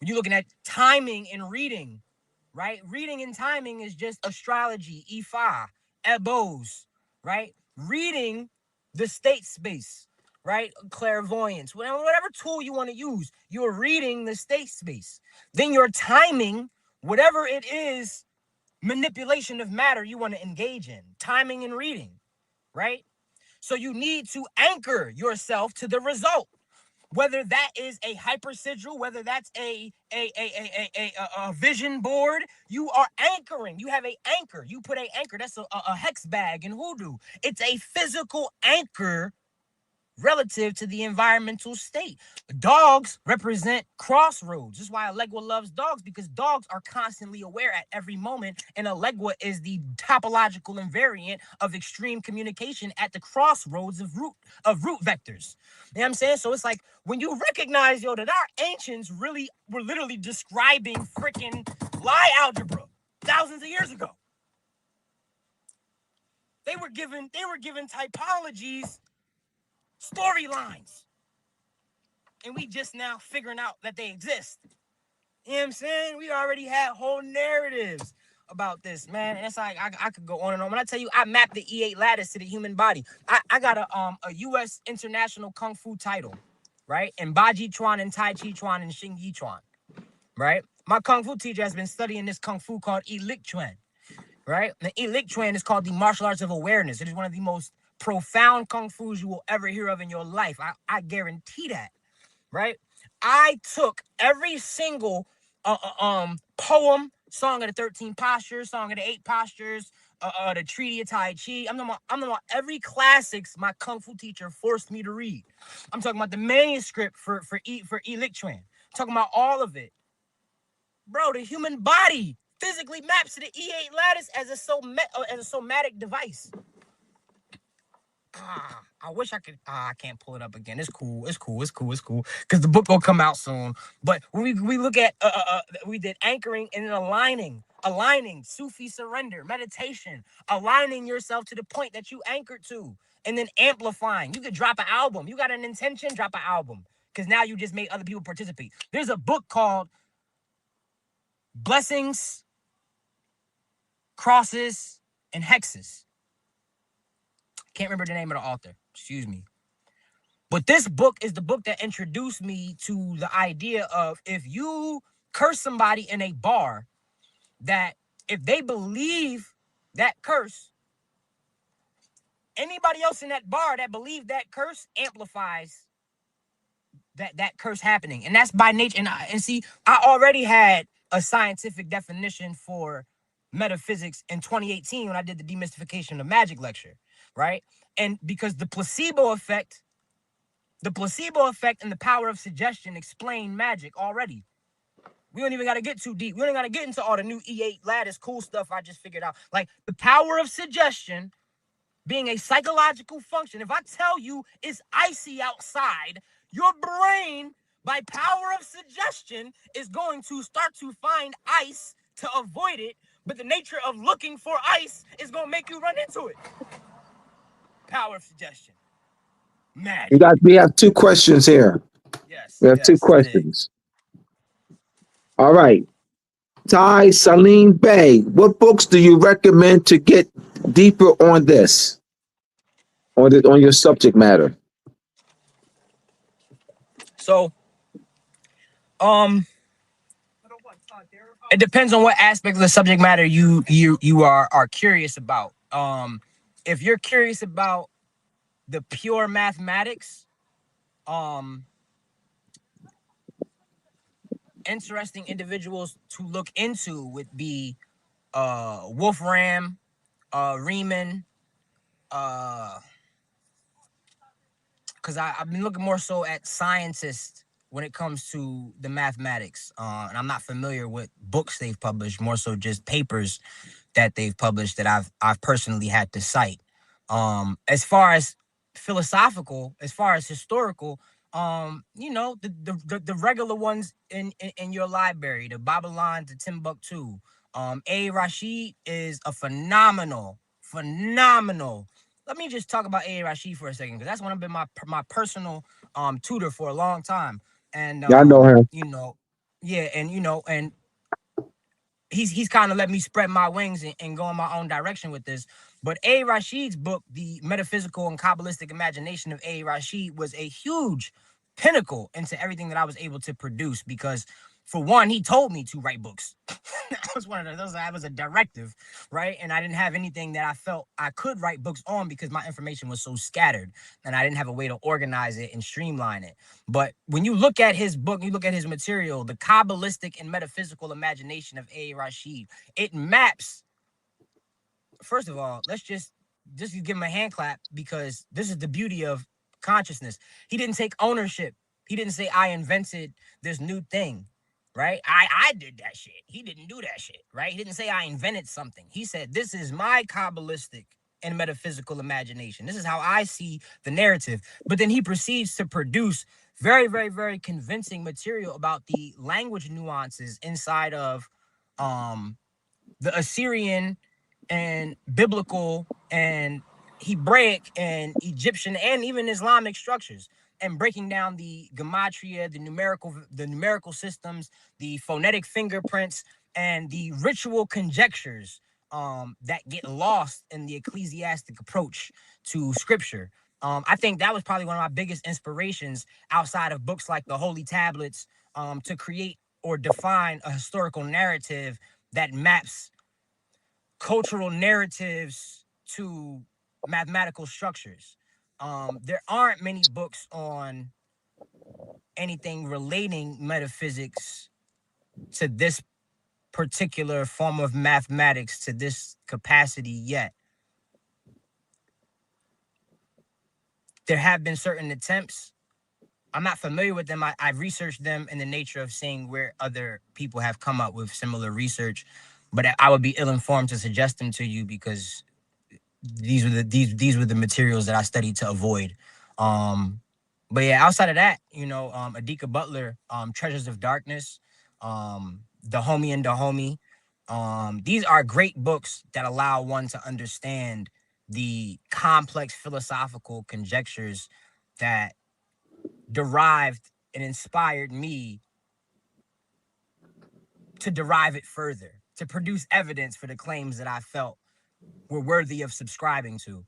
When you're looking at timing and reading, right? Reading and timing is just astrology, Ifa, ebos, right? Reading the state space, right? Clairvoyance, whatever tool you want to use, you're reading the state space. Then your timing, whatever it is, manipulation of matter you want to engage in, timing and reading, right? So you need to anchor yourself to the result. Whether that is a hypersigil, whether that's a vision board, you are anchoring. You have a anchor. You put a anchor. That's a hex bag in hoodoo. It's a physical anchor relative to the environmental state. Dogs represent crossroads. This is why Elegua loves dogs, because dogs are constantly aware at every moment, and Elegua is the topological invariant of extreme communication at the crossroads of root vectors. You know what I'm saying? So it's like when you recognize, yo, that our ancients really were literally describing freaking Lie algebra thousands of years ago. They were given typologies, storylines, and we just now figuring out that they exist. You know what I'm saying? We already had whole narratives about this, man. And it's like I could go on and on. When I tell you I mapped the E8 lattice to the human body, I got a U.S. international kung fu title, right? In Baji Chuan and Tai Chi Chuan and Xing Yi Chuan, right? My kung fu teacher has been studying this kung fu called Ilik Chuan, right? The Ilik Chuan is called the martial arts of awareness. It is one of the most profound kung fus you will ever hear of in your life. I guarantee that, right? I took every single poem, Song of the 13 Postures, Song of the 8 Postures, the Treaty of Tai Chi. I'm talking about every classics my kung fu teacher forced me to read. I'm talking about the manuscript for Ilik Chuan. I'm talking about all of it. Bro, the human body physically maps to the E8 lattice as a somatic device. I wish I could. I can't pull it up again. It's cool. Because the book will come out soon. But when we look at, we did anchoring and then aligning, Sufi surrender, meditation, aligning yourself to the point that you anchored to, and then amplifying. You could drop an album. You got an intention, drop an album. Because now you just made other people participate. There's a book called Blessings, Crosses, and Hexes. Can't remember the name of the author. Excuse me. But this book is the book that introduced me to the idea of, if you curse somebody in a bar, that if they believe that curse, anybody else in that bar that believed that curse amplifies that curse happening. And that's by nature. And see, I already had a scientific definition for metaphysics in 2018 when I did the demystification of magic lecture, right? And because the placebo effect and the power of suggestion explain magic already. We don't even got to get too deep. We don't got to get into all the new E8 lattice cool stuff I just figured out. Like the power of suggestion being a psychological function. If I tell you it's icy outside, your brain, by power of suggestion, is going to start to find ice to avoid it. But the nature of looking for ice is going to make you run into it. Power of suggestion. Magic. We have two questions here. Yes. We have two questions. All right. Ty Salim Bey, what books do you recommend to get deeper on this? On your subject matter? So, It depends on what aspect of the subject matter you are curious about. If you're curious about the pure mathematics, um, interesting individuals to look into would be Wolfram, Riemann, uh, because I've been looking more so at scientists when it comes to the mathematics. And I'm not familiar with books they've published, more so just papers that they've published that I've personally had to cite. As far as philosophical, as far as historical, the regular ones in your library, the Babylon, the Timbuktu. A. Rashid is a phenomenal. Let me just talk about A. Rashid for a second, because that's one of been my personal tutor for a long time. And Yeah, I know him. yeah, and he's kind of let me spread my wings and go in my own direction with this. But A. Rashid's book, The Metaphysical and Kabbalistic Imagination of A. Rashid, was a huge pinnacle into everything that I was able to produce, because for one, he told me to write books. That was one of those. I was a directive, right? And I didn't have anything that I felt I could write books on, because my information was so scattered and I didn't have a way to organize it and streamline it. But when you look at his book, you look at his material, The Kabbalistic and Metaphysical Imagination of A. Rashid, it maps. First of all, let's just give him a hand clap, because this is the beauty of consciousness. He didn't take ownership. He didn't say, I invented this new thing, right? I did that shit. He didn't do that shit, right? He didn't say I invented something. He said, this is my Kabbalistic and metaphysical imagination. This is how I see the narrative. But then he proceeds to produce very, very, very convincing material about the language nuances inside of the Assyrian and biblical and Hebraic and Egyptian and even Islamic structures, and breaking down the gematria, the numerical systems, the phonetic fingerprints, and the ritual conjectures that get lost in the ecclesiastic approach to scripture. I think that was probably one of my biggest inspirations outside of books like the Holy Tablets, to create or define a historical narrative that maps cultural narratives to mathematical structures. There aren't many books on anything relating metaphysics to this particular form of mathematics, to this capacity yet. There have been certain attempts. I'm not familiar with them. I've researched them in the nature of seeing where other people have come up with similar research, but I would be ill-informed to suggest them to you, because these were the materials that I studied to avoid. Um, but yeah, outside of that, Adika Butler, Treasures of Darkness, The Homie and the Homie. These are great books that allow one to understand the complex philosophical conjectures that derived and inspired me to derive it further, to produce evidence for the claims that I felt were worthy of subscribing to.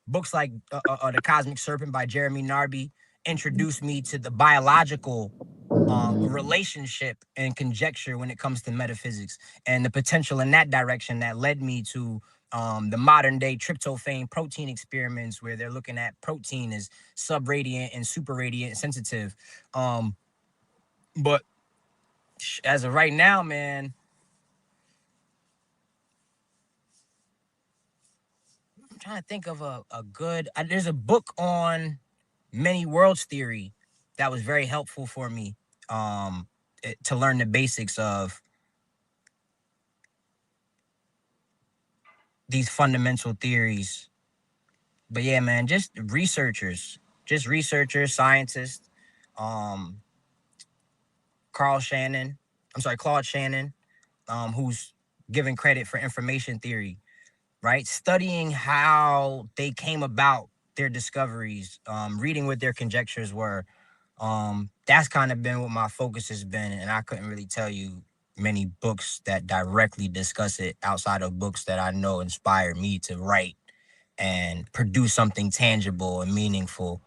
Books like The Cosmic Serpent by Jeremy Narby introduced me to the biological relationship and conjecture when it comes to metaphysics, and the potential in that direction that led me to the modern day tryptophan protein experiments, where they're looking at protein as subradiant and superradiant sensitive. But as of right now, man, I'm trying to think of a good. There's a book on many worlds theory that was very helpful for me to learn the basics of these fundamental theories. But yeah, man, just researchers, scientists, um, Carl Shannon, I'm sorry, Claude Shannon, who's given credit for information theory, right? Studying how they came about their discoveries, reading what their conjectures were. That's kind of been what my focus has been, and I couldn't really tell you many books that directly discuss it outside of books that I know inspired me to write and produce something tangible and meaningful,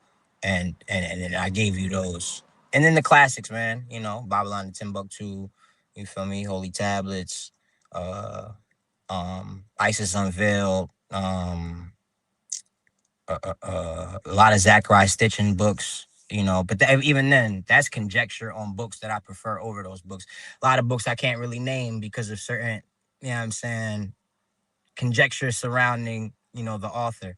and I gave you those. And then the classics, man, Babylon and Timbuktu, You feel me? Holy Tablets, Isis Unveiled, a lot of Zachariah Stitchin books, you know, but even then, that's conjecture on books that I prefer over those books. A lot of books I can't really name because of certain, you know what I'm saying, conjecture surrounding, you know, the author.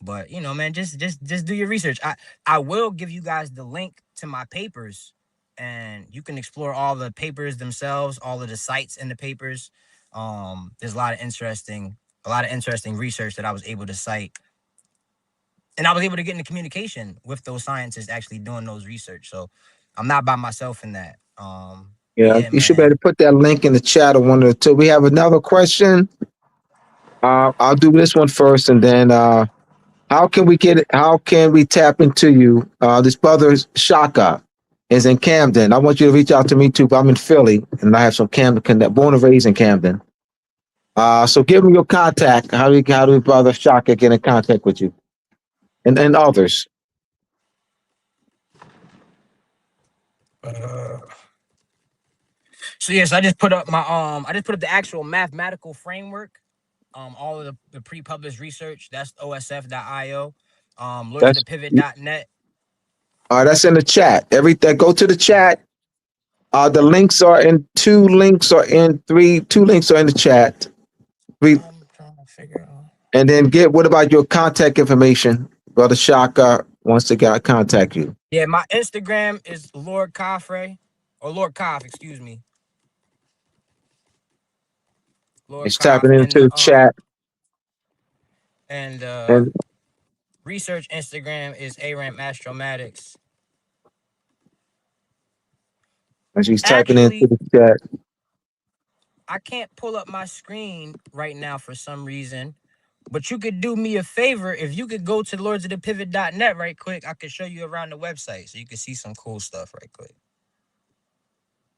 But you know, man, just do your research. I will give you guys the link to my papers, and you can explore all the papers themselves, all of the sites in the papers. There's a lot of interesting research that I was able to cite, and I was able to get into communication with those scientists actually doing those research. So I'm not by myself in that. But Yeah, yeah, you should be able man. to put that link in the chat or one of the two. We have another question. I'll do this one first, and then how can we get it? How can we tap into you? This brother Shaka is in Camden. I want you to reach out to me too. But I'm in Philly, and I have some Camden connect. Born and raised in Camden. So give me your contact. How do brother Shaka get in contact with you and others? So yes, I just put up the actual mathematical framework. All of the pre-published research. That's osf.io. That's lordsofthepivot.net. that's in the chat. Everything go to the chat. The links are in two links are in three. Two links are in the chat. Three, I'm trying to figure out. and then what about your contact information? Brother Shaka wants to contact you. Yeah, my Instagram is Lord Kafre, or Lord Koff, excuse me. Lord He's Koff, tapping and into the chat. and And research Instagram is ARAM Astromatics. as he's typing into Actually, the chat, I can't pull up my screen right now for some reason. But you could do me a favor if you could go to lordsofthepivot.net right quick. I could show you around the website so you can see some cool stuff right quick.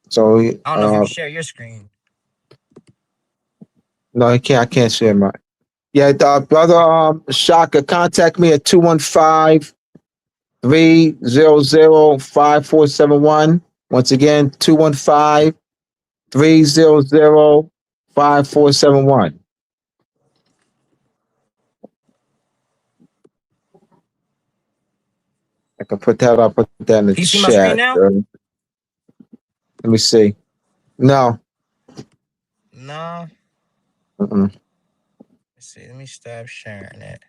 so I don't know if you can share your screen. no, I can't. I can't share my. Yeah, brother Shaka, contact me at 215-300-5471. Once again, 215-300-5471. I can put that up, put that in the Can you see my screen chat. now? Let me see. No. No. Mm-mm. Let's see. Let me stop sharing it.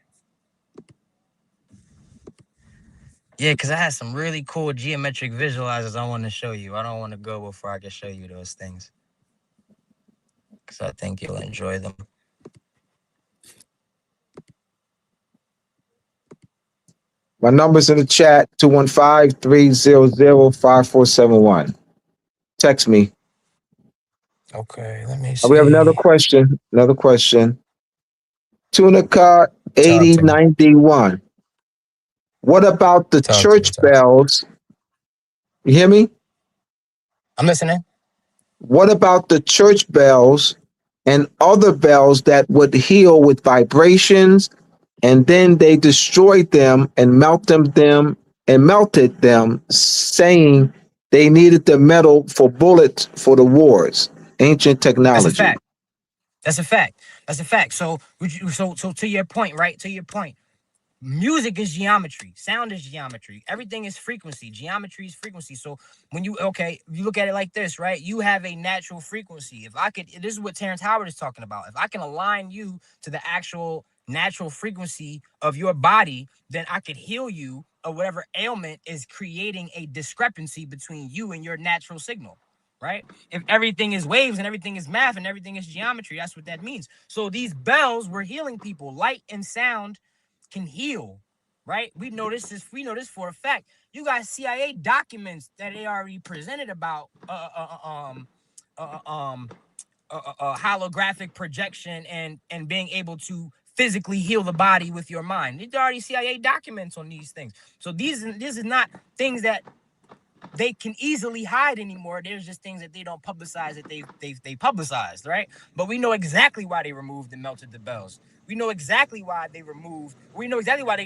Yeah, because I had some really cool geometric visualizers I want to show you. I don't want to go before I can show you those things, because I think you'll enjoy them. My number's in the chat, 215-300-5471. Text me. Okay, let me see. We have another question. Tunica Talk to me. 8091. What about the Talk to me. church bells? You hear me? I'm listening. What about the church bells and other bells that would heal with vibrations, and then they destroyed them and melted them, saying they needed the metal for bullets for the wars? Ancient That's a technology. fact. That's a fact. That's a fact. So to your point, right? To your point. Music is geometry. Sound is geometry. Everything is frequency. Geometry is frequency. So when you look at it like this, right? You have a natural frequency. This is what Terrence Howard is talking about. If I can align you to the actual natural frequency of your body, then I could heal you of whatever ailment is creating a discrepancy between you and your natural signal. Right? If everything is waves and everything is math and everything is geometry, that's what that means. So these bells were healing people. Light and sound can heal, right? We know this for a fact. You got CIA documents that they already presented about holographic projection and being able to physically heal the body with your mind. There's already CIA documents on these things. So this is not things that they can easily hide anymore. There's just things that they don't publicize that they publicized, right? But we know exactly why they removed and melted the bells. We know exactly why they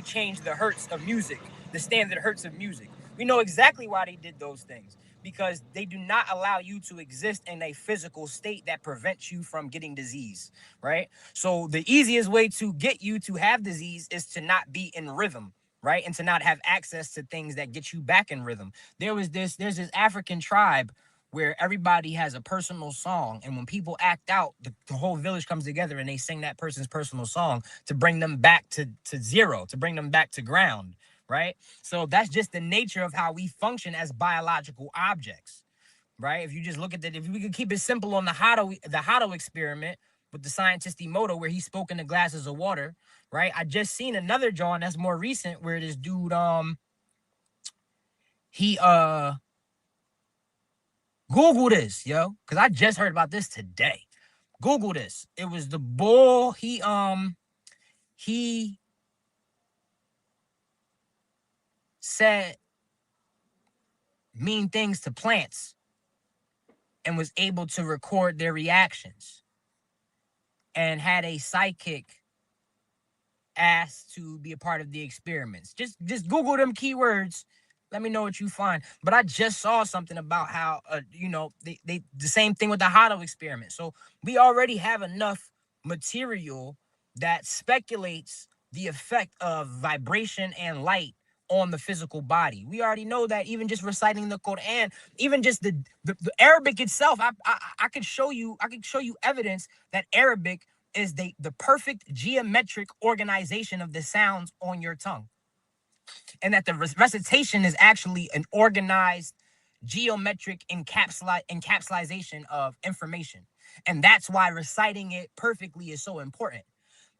changed the hertz of music, the standard hertz of music. We know exactly why they did those things, because they do not allow you to exist in a physical state that prevents you from getting disease, right? So the easiest way to get you to have disease is to not be in rhythm, right? And to not have access to things that get you back in rhythm. There's this African tribe where everybody has a personal song, and when people act out, the whole village comes together and they sing that person's personal song to bring them back to zero, to bring them back to ground, right? So that's just the nature of how we function as biological objects, right? If you just look at that, if we could keep it simple on the Hotto experiment with the scientist Emoto, where he spoke into glasses of water, right? I just seen another drawing that's more recent where this dude he Google this, yo, because I just heard about this today. Google this. It was the bull. He said mean things to plants and was able to record their reactions, and had a psychic asked to be a part of the experiments. Just Google them keywords. Let me know what you find. But I just saw something about how the same thing with the Hotto experiment. So we already have enough material that speculates the effect of vibration and light on the physical body. We already know that, even just reciting the Quran, even just the Arabic itself. I could show you evidence that Arabic is the perfect geometric organization of the sounds on your tongue, and that the recitation is actually an organized geometric encapsulation of information. And that's why reciting it perfectly is so important,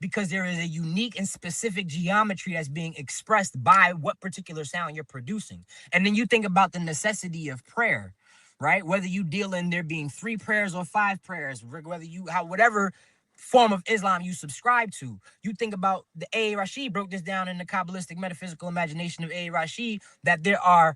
because there is a unique and specific geometry that's being expressed by what particular sound you're producing. And then you think about the necessity of prayer, right? Whether you deal in there being 3 prayers or 5 prayers, whether whatever form of Islam you subscribe to. You think about the A. Rashid broke this down in the Kabbalistic metaphysical imagination of A. Rashid, that there are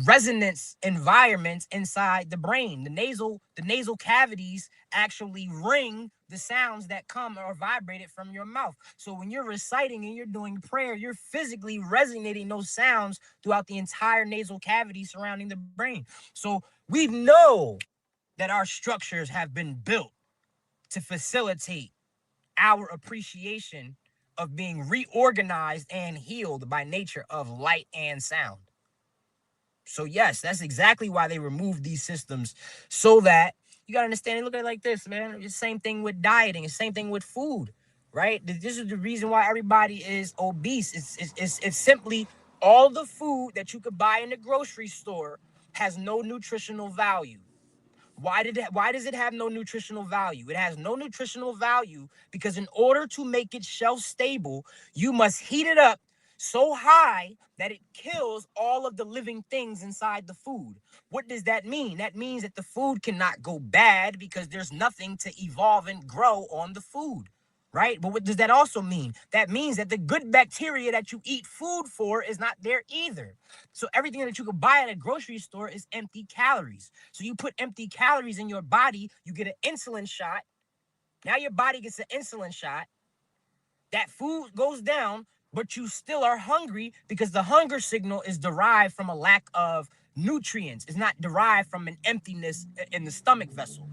resonance environments inside the brain. The nasal cavities actually ring the sounds that come or vibrated from your mouth. So when you're reciting and you're doing prayer, you're physically resonating those sounds throughout the entire nasal cavity surrounding the brain. So we know that our structures have been built to facilitate our appreciation of being reorganized and healed by nature of light and sound. So yes, that's exactly why they removed these systems, so that you gotta understand. Look at it like this, man. It's the same thing with dieting. It's the same thing with food, right? This is the reason why everybody is obese. It's simply all the food that you could buy in the grocery store has no nutritional value. Why does it have no nutritional value? It has no nutritional value because in order to make it shelf stable, you must heat it up so high that it kills all of the living things inside the food. What does that mean? That means that the food cannot go bad because there's nothing to evolve and grow on the food. Right? But what does that also mean? That means that the good bacteria that you eat food for is not there either. So everything that you could buy at a grocery store is empty calories. So you put empty calories in your body, you get an insulin shot. Now your body gets an insulin shot. That food goes down, but you still are hungry because the hunger signal is derived from a lack of nutrients. It's not derived from an emptiness in the stomach vessel,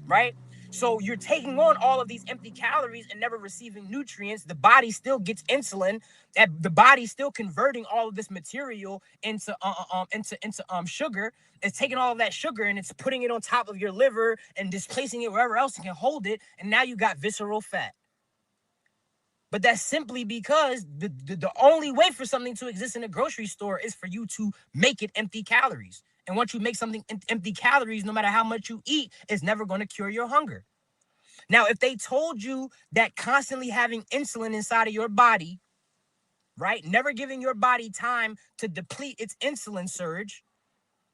right? So you're taking on all of these empty calories and never receiving nutrients. The body still gets insulin. The body's still converting all of this material into sugar. It's taking all of that sugar and it's putting it on top of your liver and displacing it wherever else it can hold it. And now you got visceral fat. But that's simply because the only way for something to exist in a grocery store is for you to make it empty calories. And once you make something empty calories, no matter how much you eat, it's never going to cure your hunger. Now, if they told you that constantly having insulin inside of your body, right, never giving your body time to deplete its insulin surge,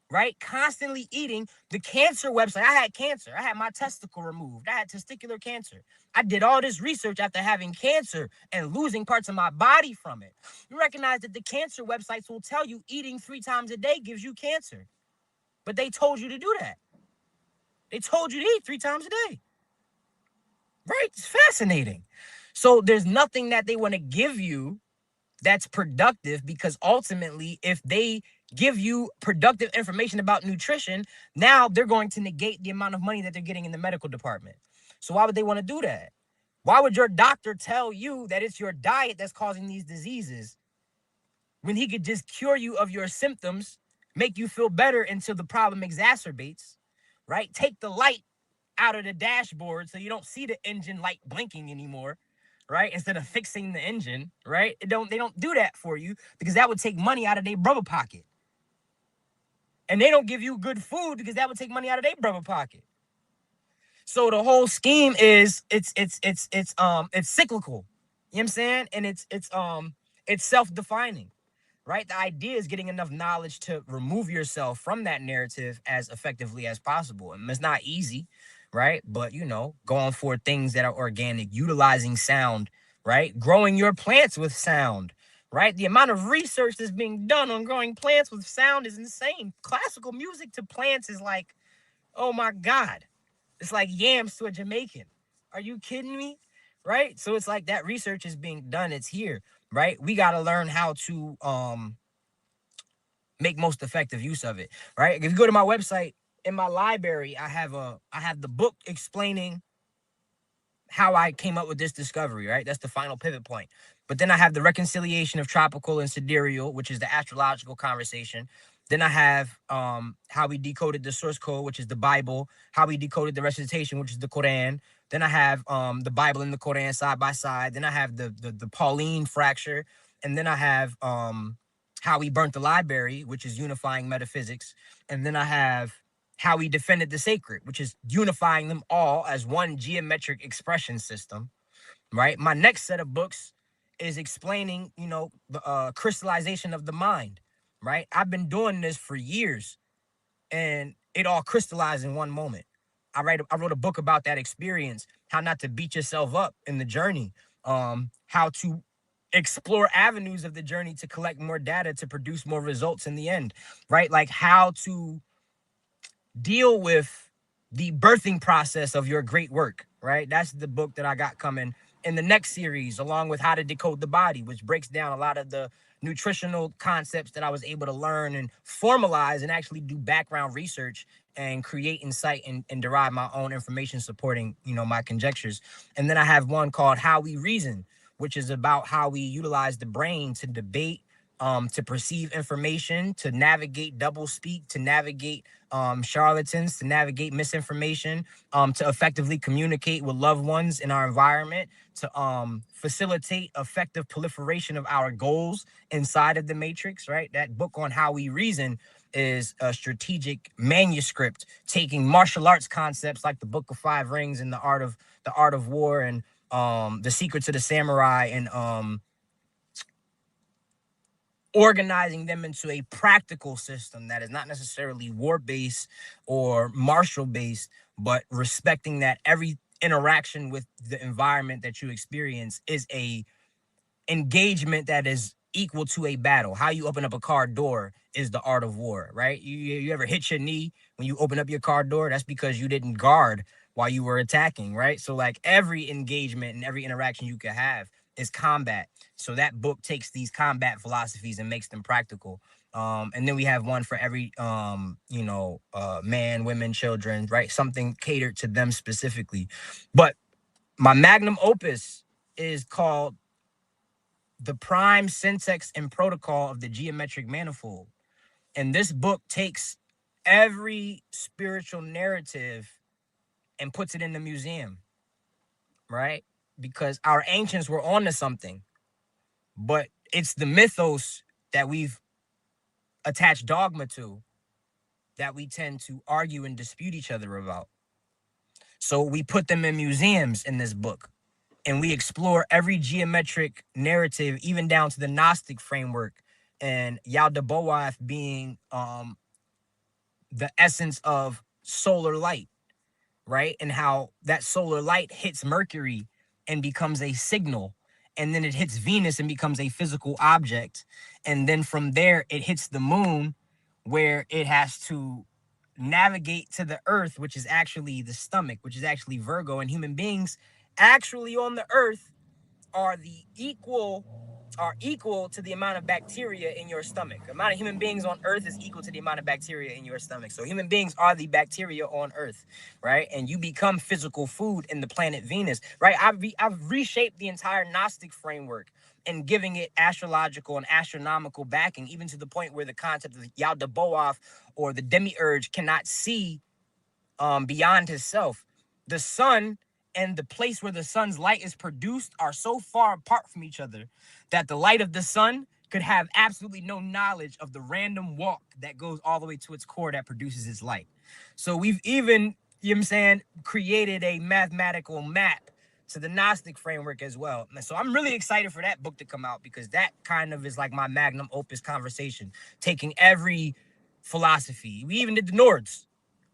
right, constantly eating, the cancer website, I had cancer. I had my testicle removed. I had testicular cancer. I did all this research after having cancer and losing parts of my body from it. You recognize that the cancer websites will tell you eating 3 times a day gives you cancer. But they told you to do that. They told you to eat 3 times a day. Right? It's fascinating. So there's nothing that they want to give you that's productive, because ultimately, if they give you productive information about nutrition, now they're going to negate the amount of money that they're getting in the medical department. So why would they want to do that? Why would your doctor tell you that it's your diet that's causing these diseases when he could just cure you of your symptoms, make you feel better until the problem exacerbates, right? Take the light out of the dashboard so you don't see the engine light blinking anymore, right? Instead of fixing the engine, right? They don't do that for you because that would take money out of their brother pocket. And they don't give you good food because that would take money out of their brother pocket. So the whole scheme is it's cyclical. You know what I'm saying? And it's self-defining, right? The idea is getting enough knowledge to remove yourself from that narrative as effectively as possible. And it's not easy, right? But going for things that are organic, utilizing sound, right? Growing your plants with sound, right? The amount of research that's being done on growing plants with sound is insane. Classical music to plants is like, oh my God. It's like yams to a Jamaican. Are you kidding me? Right? So it's like that research is being done. It's here, right? We got to learn how to make most effective use of it, right? If you go to my website, in my library, I have the book explaining how I came up with this discovery, right? That's the final pivot point. But then I have the reconciliation of tropical and sidereal, which is the astrological conversation. Then I have how we decoded the source code, which is the Bible, how we decoded the recitation, which is the Quran. Then I have the Bible and the Quran side by side. Then I have the Pauline fracture. And then I have how we burnt the library, which is unifying metaphysics. And then I have how he defended the sacred, which is unifying them all as one geometric expression system, right? My next set of books is explaining, the crystallization of the mind, right? I've been doing this for years, and it all crystallized in one moment. I wrote a book about that experience, how not to beat yourself up in the journey, how to explore avenues of the journey to collect more data to produce more results in the end, right? Like how to deal with the birthing process of your great work, right? That's the book that I got coming in the next series, along with How to Decode the Body, which breaks down a lot of the nutritional concepts that I was able to learn and formalize and actually do background research and create insight and derive my own information supporting, my conjectures. And then I have one called How We Reason, which is about how we utilize the brain to debate, to perceive information, to navigate double speak, to navigate charlatans, to navigate misinformation, to effectively communicate with loved ones in our environment, to facilitate effective proliferation of our goals inside of the matrix, right? That book on How We Reason is a strategic manuscript taking martial arts concepts like the Book of Five Rings and the Art of War and the Secrets of the Samurai and organizing them into a practical system that is not necessarily war-based or martial-based, but respecting that every interaction with the environment that you experience is a engagement that is equal to a battle. How you open up a car door is the art of war, right? You ever hit your knee when you open up your car door? That's because you didn't guard while you were attacking, right? So like every engagement and every interaction you could have is combat. So that book takes these combat philosophies and makes them practical. And then we have one for every man, women, children, right? Something catered to them specifically. But my magnum opus is called The Prime Syntax and Protocol of the Geometric Manifold. And this book takes every spiritual narrative and puts it in the museum, right? Because our ancients were onto something, but it's the mythos that we've attached dogma to that we tend to argue and dispute each other about. So we put them in museums in this book, and we explore every geometric narrative, even down to the Gnostic framework, and Yaldabaoth being the essence of solar light, right? And how that solar light hits Mercury and becomes a signal, and then it hits Venus and becomes a physical object. And then from there, it hits the moon, where it has to navigate to the earth, which is actually the stomach, which is actually Virgo. And human beings actually on the earth are the equal are equal to the amount of bacteria in your stomach. The amount of human beings on Earth is equal to the amount of bacteria in your stomach. So human beings are the bacteria on Earth, right? And you become physical food in the planet Venus, right? I've reshaped the entire Gnostic framework and giving it astrological and astronomical backing, even to the point where the concept of Yaldabaoth or the demiurge cannot see beyond himself. The sun and the place where the sun's light is produced are so far apart from each other that the light of the sun could have absolutely no knowledge of the random walk that goes all the way to its core that produces its light. So we've even, you know what I'm saying, created a mathematical map to the Gnostic framework as well. And so I'm really excited for that book to come out, because that kind of is like my magnum opus conversation, taking every philosophy. We even did the Nords.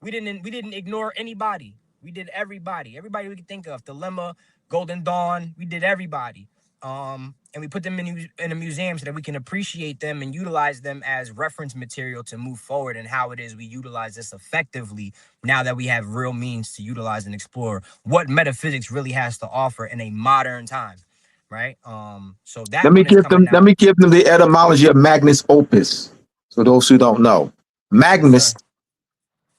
We didn't ignore anybody. We did everybody we could think of. Dilemma, Golden Dawn. We did everybody. And we put them in a museum so that we can appreciate them and utilize them as reference material to move forward, and how it is we utilize this effectively now that we have real means to utilize and explore what metaphysics really has to offer in a modern time, right? So that one is coming Let out. me give them the etymology of Magnus Opus. So those who don't know, Magnus,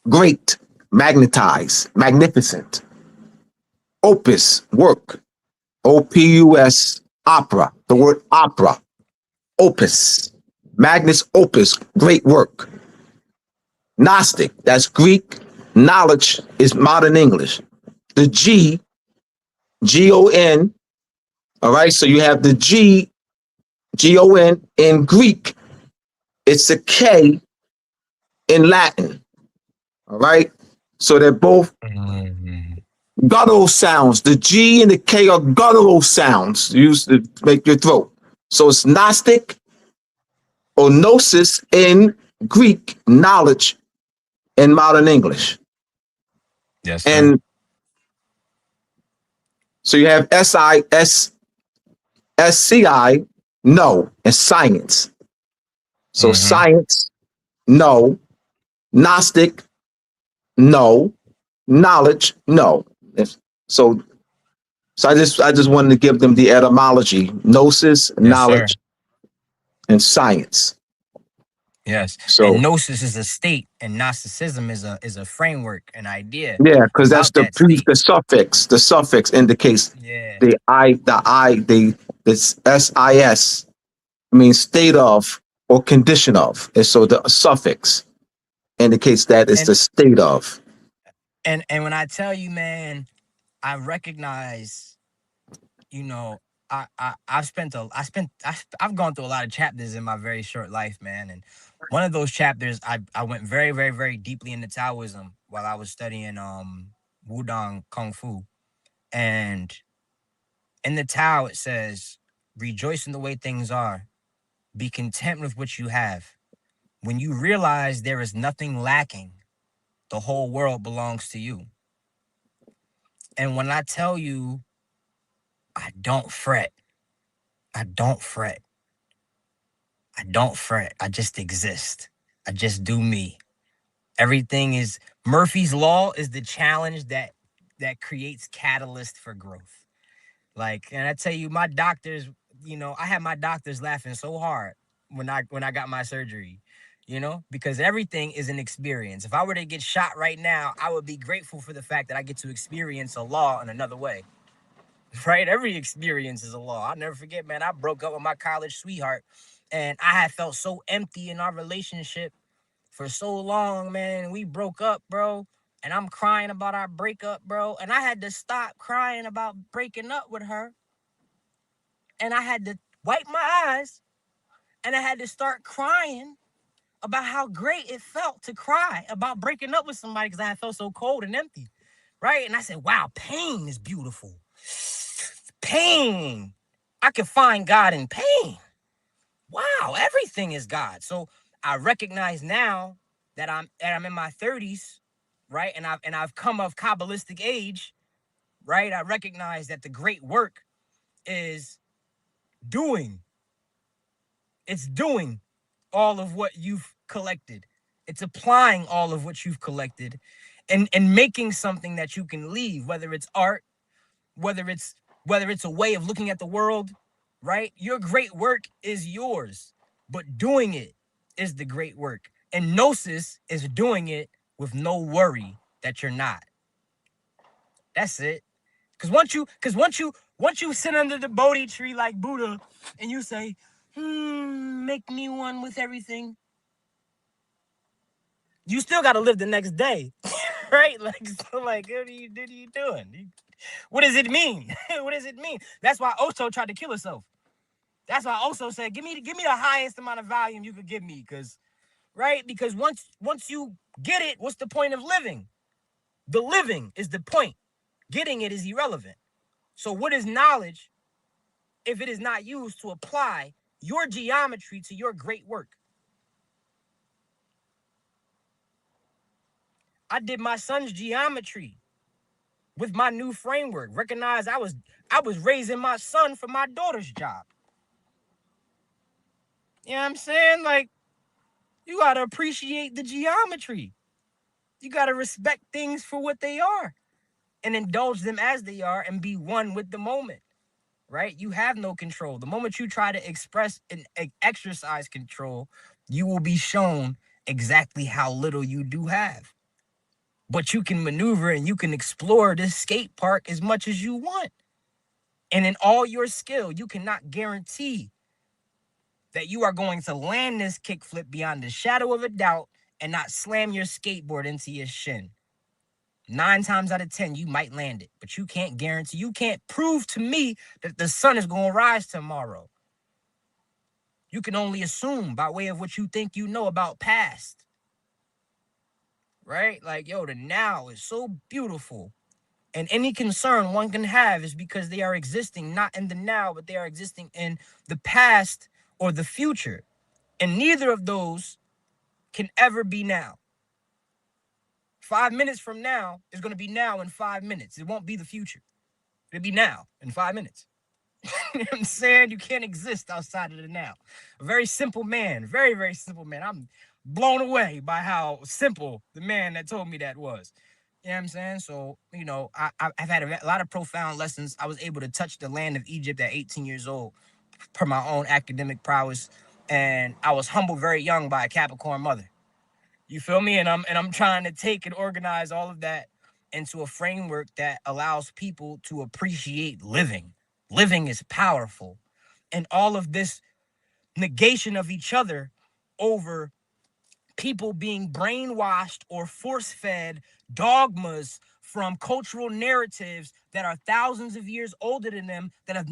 great, magnetize, magnificent. Opus, work. Opus, opera. The word opera, opus. Magnus Opus, great work. Gnostic, that's Greek. Knowledge is modern English. The G, G-O-N. All right, so you have the G, G-O-N in Greek. It's a K in Latin. All right, so they're both guttural sounds. The G and the K are guttural sounds used to make your throat. So it's Gnostic or Gnosis in Greek, knowledge in modern English. Yes, sir. And so you have SCI, no, and science. So science, no. Gnostic, no. Knowledge, no. So I just wanted to give them the etymology: gnosis, knowledge, and science. Yes. So and gnosis is a state, and Gnosticism is a framework, an idea yeah, because that's about that state. the suffix. The suffix indicates Yeah. the SIS means state of or condition of. And so the suffix indicates that it's the state of. And when I tell you, man, I recognize, you know, I've gone through a lot of chapters in my very short life, man. And one of those chapters, I went very, very, very deeply into Taoism while I was studying Wudang Kung Fu. And in the Tao it says, rejoice in the way things are, be content with what you have. When you realize there is nothing lacking, the whole world belongs to you. And when I tell you, I don't fret. I don't fret. I don't fret. I just exist. I just do me. Everything is Murphy's Law is the challenge that creates catalyst for growth. Like, and I tell you, my doctors, I had my doctors laughing so hard when I got my surgery, because everything is an experience. If I were to get shot right now, I would be grateful for the fact that I get to experience a law in another way. Right? Every experience is a law. I'll never forget, man. I broke up with my college sweetheart, and I had felt so empty in our relationship for so long, man. We broke up, bro. And I'm crying about our breakup, bro. And I had to stop crying about breaking up with her. And I had to wipe my eyes. And I had to start crying about how great it felt to cry about breaking up with somebody, because I had felt so cold and empty. Right? And I said, wow, pain is beautiful. Pain. I can find God in pain. Wow, everything is God. So I recognize now that I'm in my 30s, right? And I've come of Kabbalistic age, right? I recognize that the great work is doing. It's doing all of what you've collected. It's applying all of what you've collected and making something that you can leave, whether it's art, whether it's a way of looking at the world, right? Your great work is yours, but doing it is the great work. And gnosis is doing it with no worry that you're not. That's it. Once you sit under the Bodhi tree like Buddha and you say, make me one with everything, you still gotta live the next day. Right? Like, so like, what are you doing? What does it mean? What does it mean? That's why Osho tried to kill herself. That's why Osho said, give me the highest amount of volume you could give me. Right? Because once you get it, what's the point of living? The living is the point. Getting it is irrelevant. So what is knowledge if it is not used to apply your geometry to your great work? I did my son's geometry with my new framework. Recognize I was raising my son for my daughter's job. You know what I'm saying? Like, you gotta appreciate the geometry. You gotta respect things for what they are and indulge them as they are and be one with the moment. Right? You have no control. The moment you try to express and exercise control, you will be shown exactly how little you do have. But you can maneuver and you can explore this skate park as much as you want. And in all your skill, you cannot guarantee that you are going to land this kickflip beyond the shadow of a doubt and not slam your skateboard into your shin. 9 times out of 10, you might land it, but you can't guarantee, you can't prove to me that the sun is going to rise tomorrow. You can only assume by way of what you think you know about past. Right? Like, yo, the now is so beautiful. And any concern one can have is because they are existing not in the now, but they are existing in the past or the future. And neither of those can ever be now. 5 minutes from now is going to be now in 5 minutes. It won't be the future. It'll be now in 5 minutes. You know what I'm saying? You can't exist outside of the now. A very simple man, very, very simple man. I'm blown away by how simple the man that told me that was. You know what I'm saying? So, you know, I've had a lot of profound lessons. I was able to touch the land of Egypt at 18 years old per my own academic prowess. And I was humbled very young by a Capricorn mother. You feel me? And I'm trying to take and organize all of that into a framework that allows people to appreciate living. Living is powerful. And all of this negation of each other over people being brainwashed or force-fed dogmas from cultural narratives that are thousands of years older than them that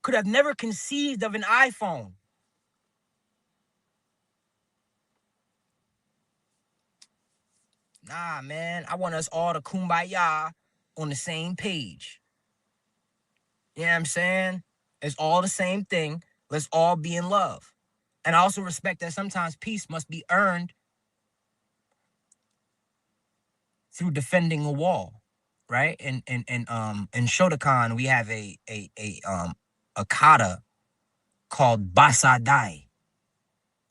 could have never conceived of an iPhone. Nah, man, I want us all to kumbaya on the same page. You know what I'm saying? It's all the same thing. Let's all be in love. And I also respect that sometimes peace must be earned through defending a wall, right? And in Shotokan, we have a kata called Basadai.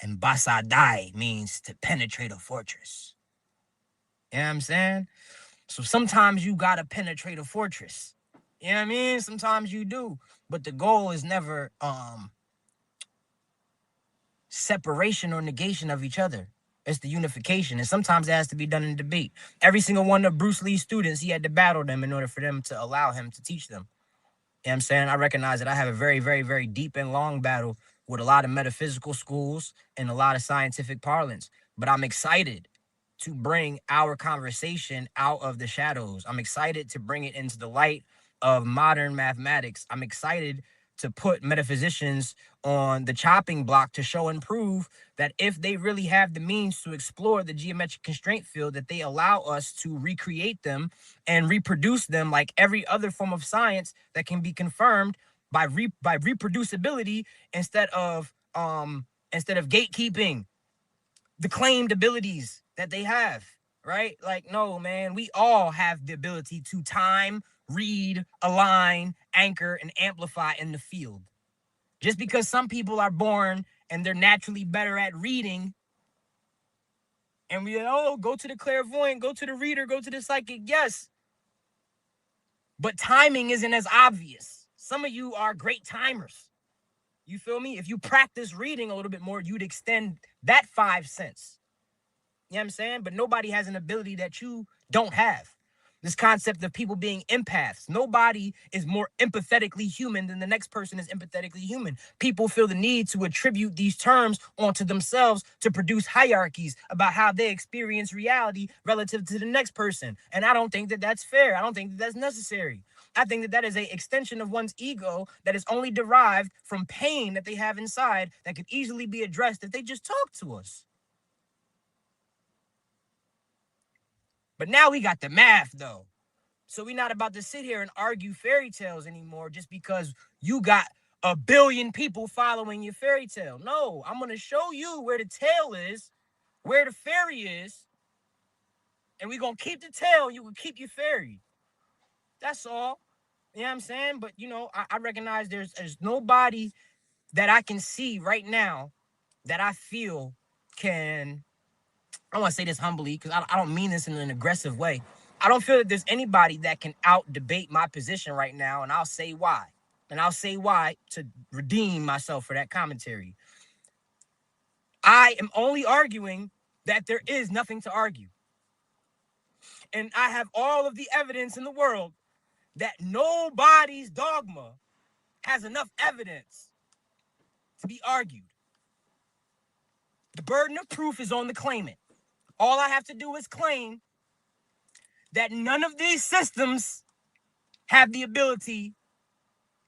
And Basadai means to penetrate a fortress. You know what I'm saying? So sometimes you gotta penetrate a fortress. You know what I mean? Sometimes you do. But the goal is never separation or negation of each other. It's the unification. And sometimes it has to be done in debate. Every single one of Bruce Lee's students, he had to battle them in order for them to allow him to teach them. You know what I'm saying? I recognize that I have a very, very, very deep and long battle with a lot of metaphysical schools and a lot of scientific parlance. But I'm excited to bring our conversation out of the shadows. I'm excited to bring it into the light of modern mathematics. I'm excited to put metaphysicians on the chopping block to show and prove that if they really have the means to explore the geometric constraint field, that they allow us to recreate them and reproduce them like every other form of science that can be confirmed by reproducibility instead of gatekeeping the claimed abilities that they have, right? Like, no, man, we all have the ability to time, read, align, anchor, and amplify in the field. Just because some people are born and they're naturally better at reading, and we, go to the clairvoyant, go to the reader, go to the psychic, yes. But timing isn't as obvious. Some of you are great timers. You feel me? If you practice reading a little bit more, you'd extend that 5 cents. You know what I'm saying? But nobody has an ability that you don't have. This concept of people being empaths. Nobody is more empathetically human than the next person is empathetically human. People feel the need to attribute these terms onto themselves to produce hierarchies about how they experience reality relative to the next person. And I don't think that that's fair. I don't think that that's necessary. I think that that is an extension of one's ego that is only derived from pain that they have inside that could easily be addressed if they just talk to us. But now we got the math, though. So we're not about to sit here and argue fairy tales anymore just because you got a billion people following your fairy tale. No, I'm going to show you where the tail is, where the fairy is, and we're going to keep the tail. You can keep your fairy. That's all. You know what I'm saying? But, you know, I recognize there's nobody that I can see right now that I feel can... I want to say this humbly because I don't mean this in an aggressive way. I don't feel that there's anybody that can out debate my position right now, and I'll say why. And I'll say why to redeem myself for that commentary. I am only arguing that there is nothing to argue. And I have all of the evidence in the world that nobody's dogma has enough evidence to be argued. The burden of proof is on the claimant. All I have to do is claim that none of these systems have the ability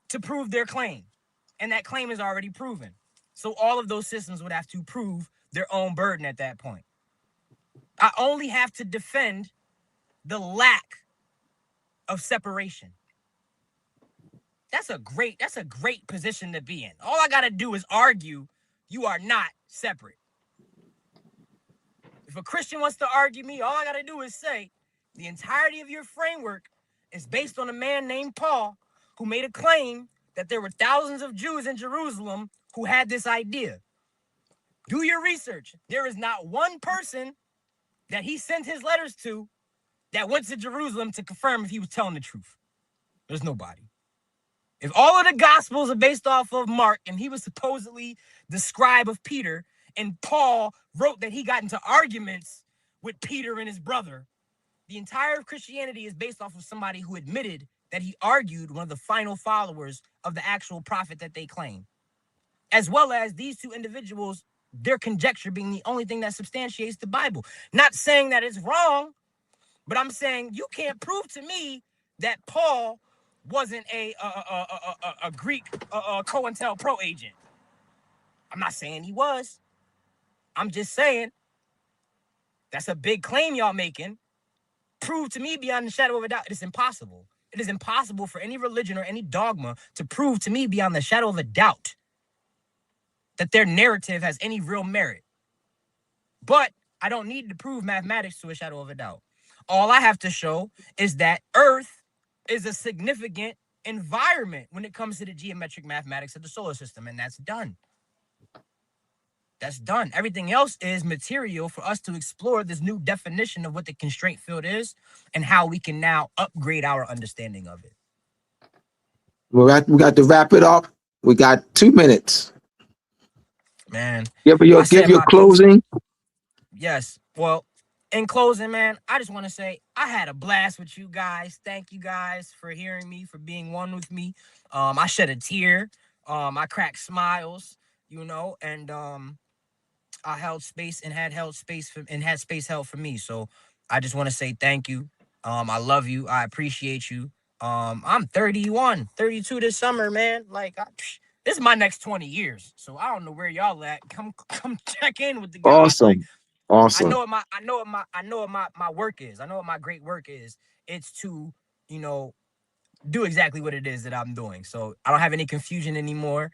to prove their claim. And that claim is already proven. So all of those systems would have to prove their own burden at that point. I only have to defend the lack of separation. That's a great position to be in. All I got to do is argue you are not separate. If a Christian wants to argue me, all I got to do is say the entirety of your framework is based on a man named Paul who made a claim that there were thousands of Jews in Jerusalem who had this idea. Do your research. There is not one person that he sent his letters to that went to Jerusalem to confirm if he was telling the truth. There's nobody. If all of the Gospels are based off of Mark and he was supposedly the scribe of Peter, and Paul wrote that he got into arguments with Peter and his brother, the entire of Christianity is based off of somebody who admitted that he argued one of the final followers of the actual prophet that they claim. As well as these two individuals, their conjecture being the only thing that substantiates the Bible. Not saying that it's wrong, but I'm saying you can't prove to me that Paul wasn't a Greek COINTELPRO agent. I'm not saying he was. I'm just saying that's a big claim y'all making. Prove to me beyond the shadow of a doubt. It is impossible. It is impossible for any religion or any dogma to prove to me beyond the shadow of a doubt that their narrative has any real merit. But I don't need to prove mathematics to a shadow of a doubt. All I have to show is that Earth is a significant environment when it comes to the geometric mathematics of the solar system, and that's done. That's done. Everything else is material for us to explore this new definition of what the constraint field is and how we can now upgrade our understanding of it. We got to wrap it up. We got 2 minutes. Man. Give your closing. Yes. Well, in closing, man, I just want to say I had a blast with you guys. Thank you guys for hearing me, for being one with me. I shed a tear. I cracked smiles, you know, and I held space and had space held for me. So I just want to say thank you. I love you. I appreciate you. I'm 31, 32 this summer, man. Like, this is my next 20 years. So I don't know where y'all at. Come check in with the guys. Awesome. Like, awesome. I know what my work is. I know what my great work is. It's to, you know, do exactly what it is that I'm doing. So I don't have any confusion anymore.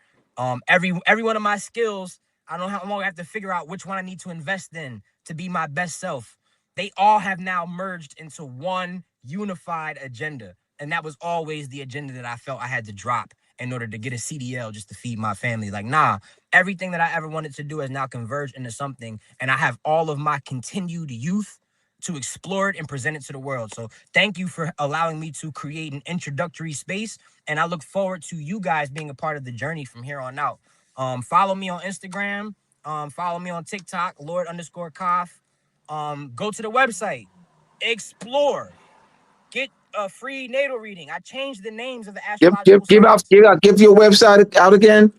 Every one of my skills, I'm gonna have to figure out which one I need to invest in to be my best self. They all have now merged into one unified agenda. And that was always the agenda that I felt I had to drop in order to get a CDL just to feed my family. Like, nah, everything that I ever wanted to do has now converged into something. And I have all of my continued youth to explore it and present it to the world. So thank you for allowing me to create an introductory space. And I look forward to you guys being a part of the journey from here on out. Follow me on Instagram. Follow me on TikTok, Lord_Koff. Go to the website, explore, get a free natal reading. I changed the names of the astrological signs. Give your website out again.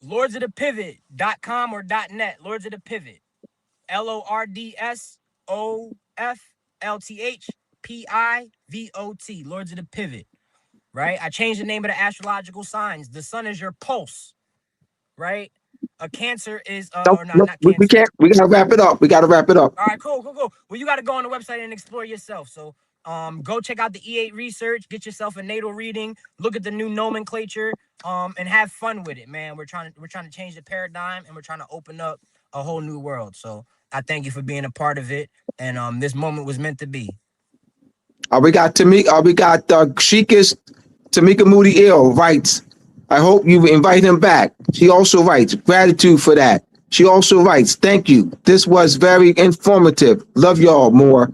lordsofthepivot.com or .net. Lords of the Pivot. LORDSOFLTHPIVOT. Lords of the Pivot. Right? I changed the name of the astrological signs. The sun is your pulse. Right? A Cancer is not Cancer. We can't. We gotta wrap it up. All right, cool. Well, you got to go on the website and explore yourself. So, go check out the E8 research. Get yourself a natal reading. Look at the new nomenclature. And have fun with it, man. We're trying to change the paradigm, and we're trying to open up a whole new world. So, I thank you for being a part of it. And this moment was meant to be. We got Tamika. We got Sheikest Tamika Moody Ill writes. I hope you invite him back. She also writes, gratitude for that. She also writes, thank you. This was very informative. Love y'all more.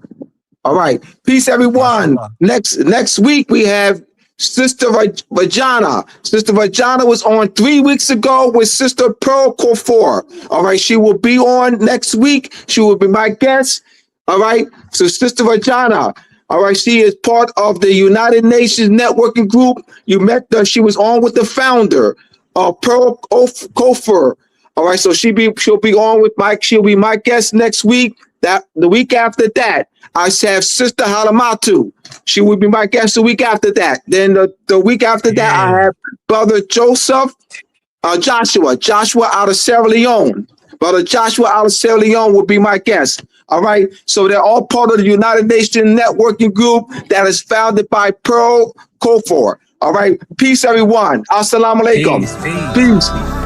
All right. Peace, everyone. Next week, we have Sister Vajana. Sister Vajana was on 3 weeks ago with Sister Pearl Kofor. All right. She will be on next week. She will be my guest. All right. So Sister Vajana. All right, she is part of the United Nations networking group. You met her. She was on with the founder, Pearl Kofor. All right, so she'll be on with Mike. She'll be my guest next week. That the week after that, I have Sister Halamatu. She will be my guest the week after that. Then the week after that, I have Brother Joshua out of Sierra Leone. Brother Joshua out of Sierra Leone will be my guest. All right. So they're all part of the United Nations networking group that is founded by Pearl Kofor. All right. Peace, everyone. Assalamu alaikum. Peace. Peace.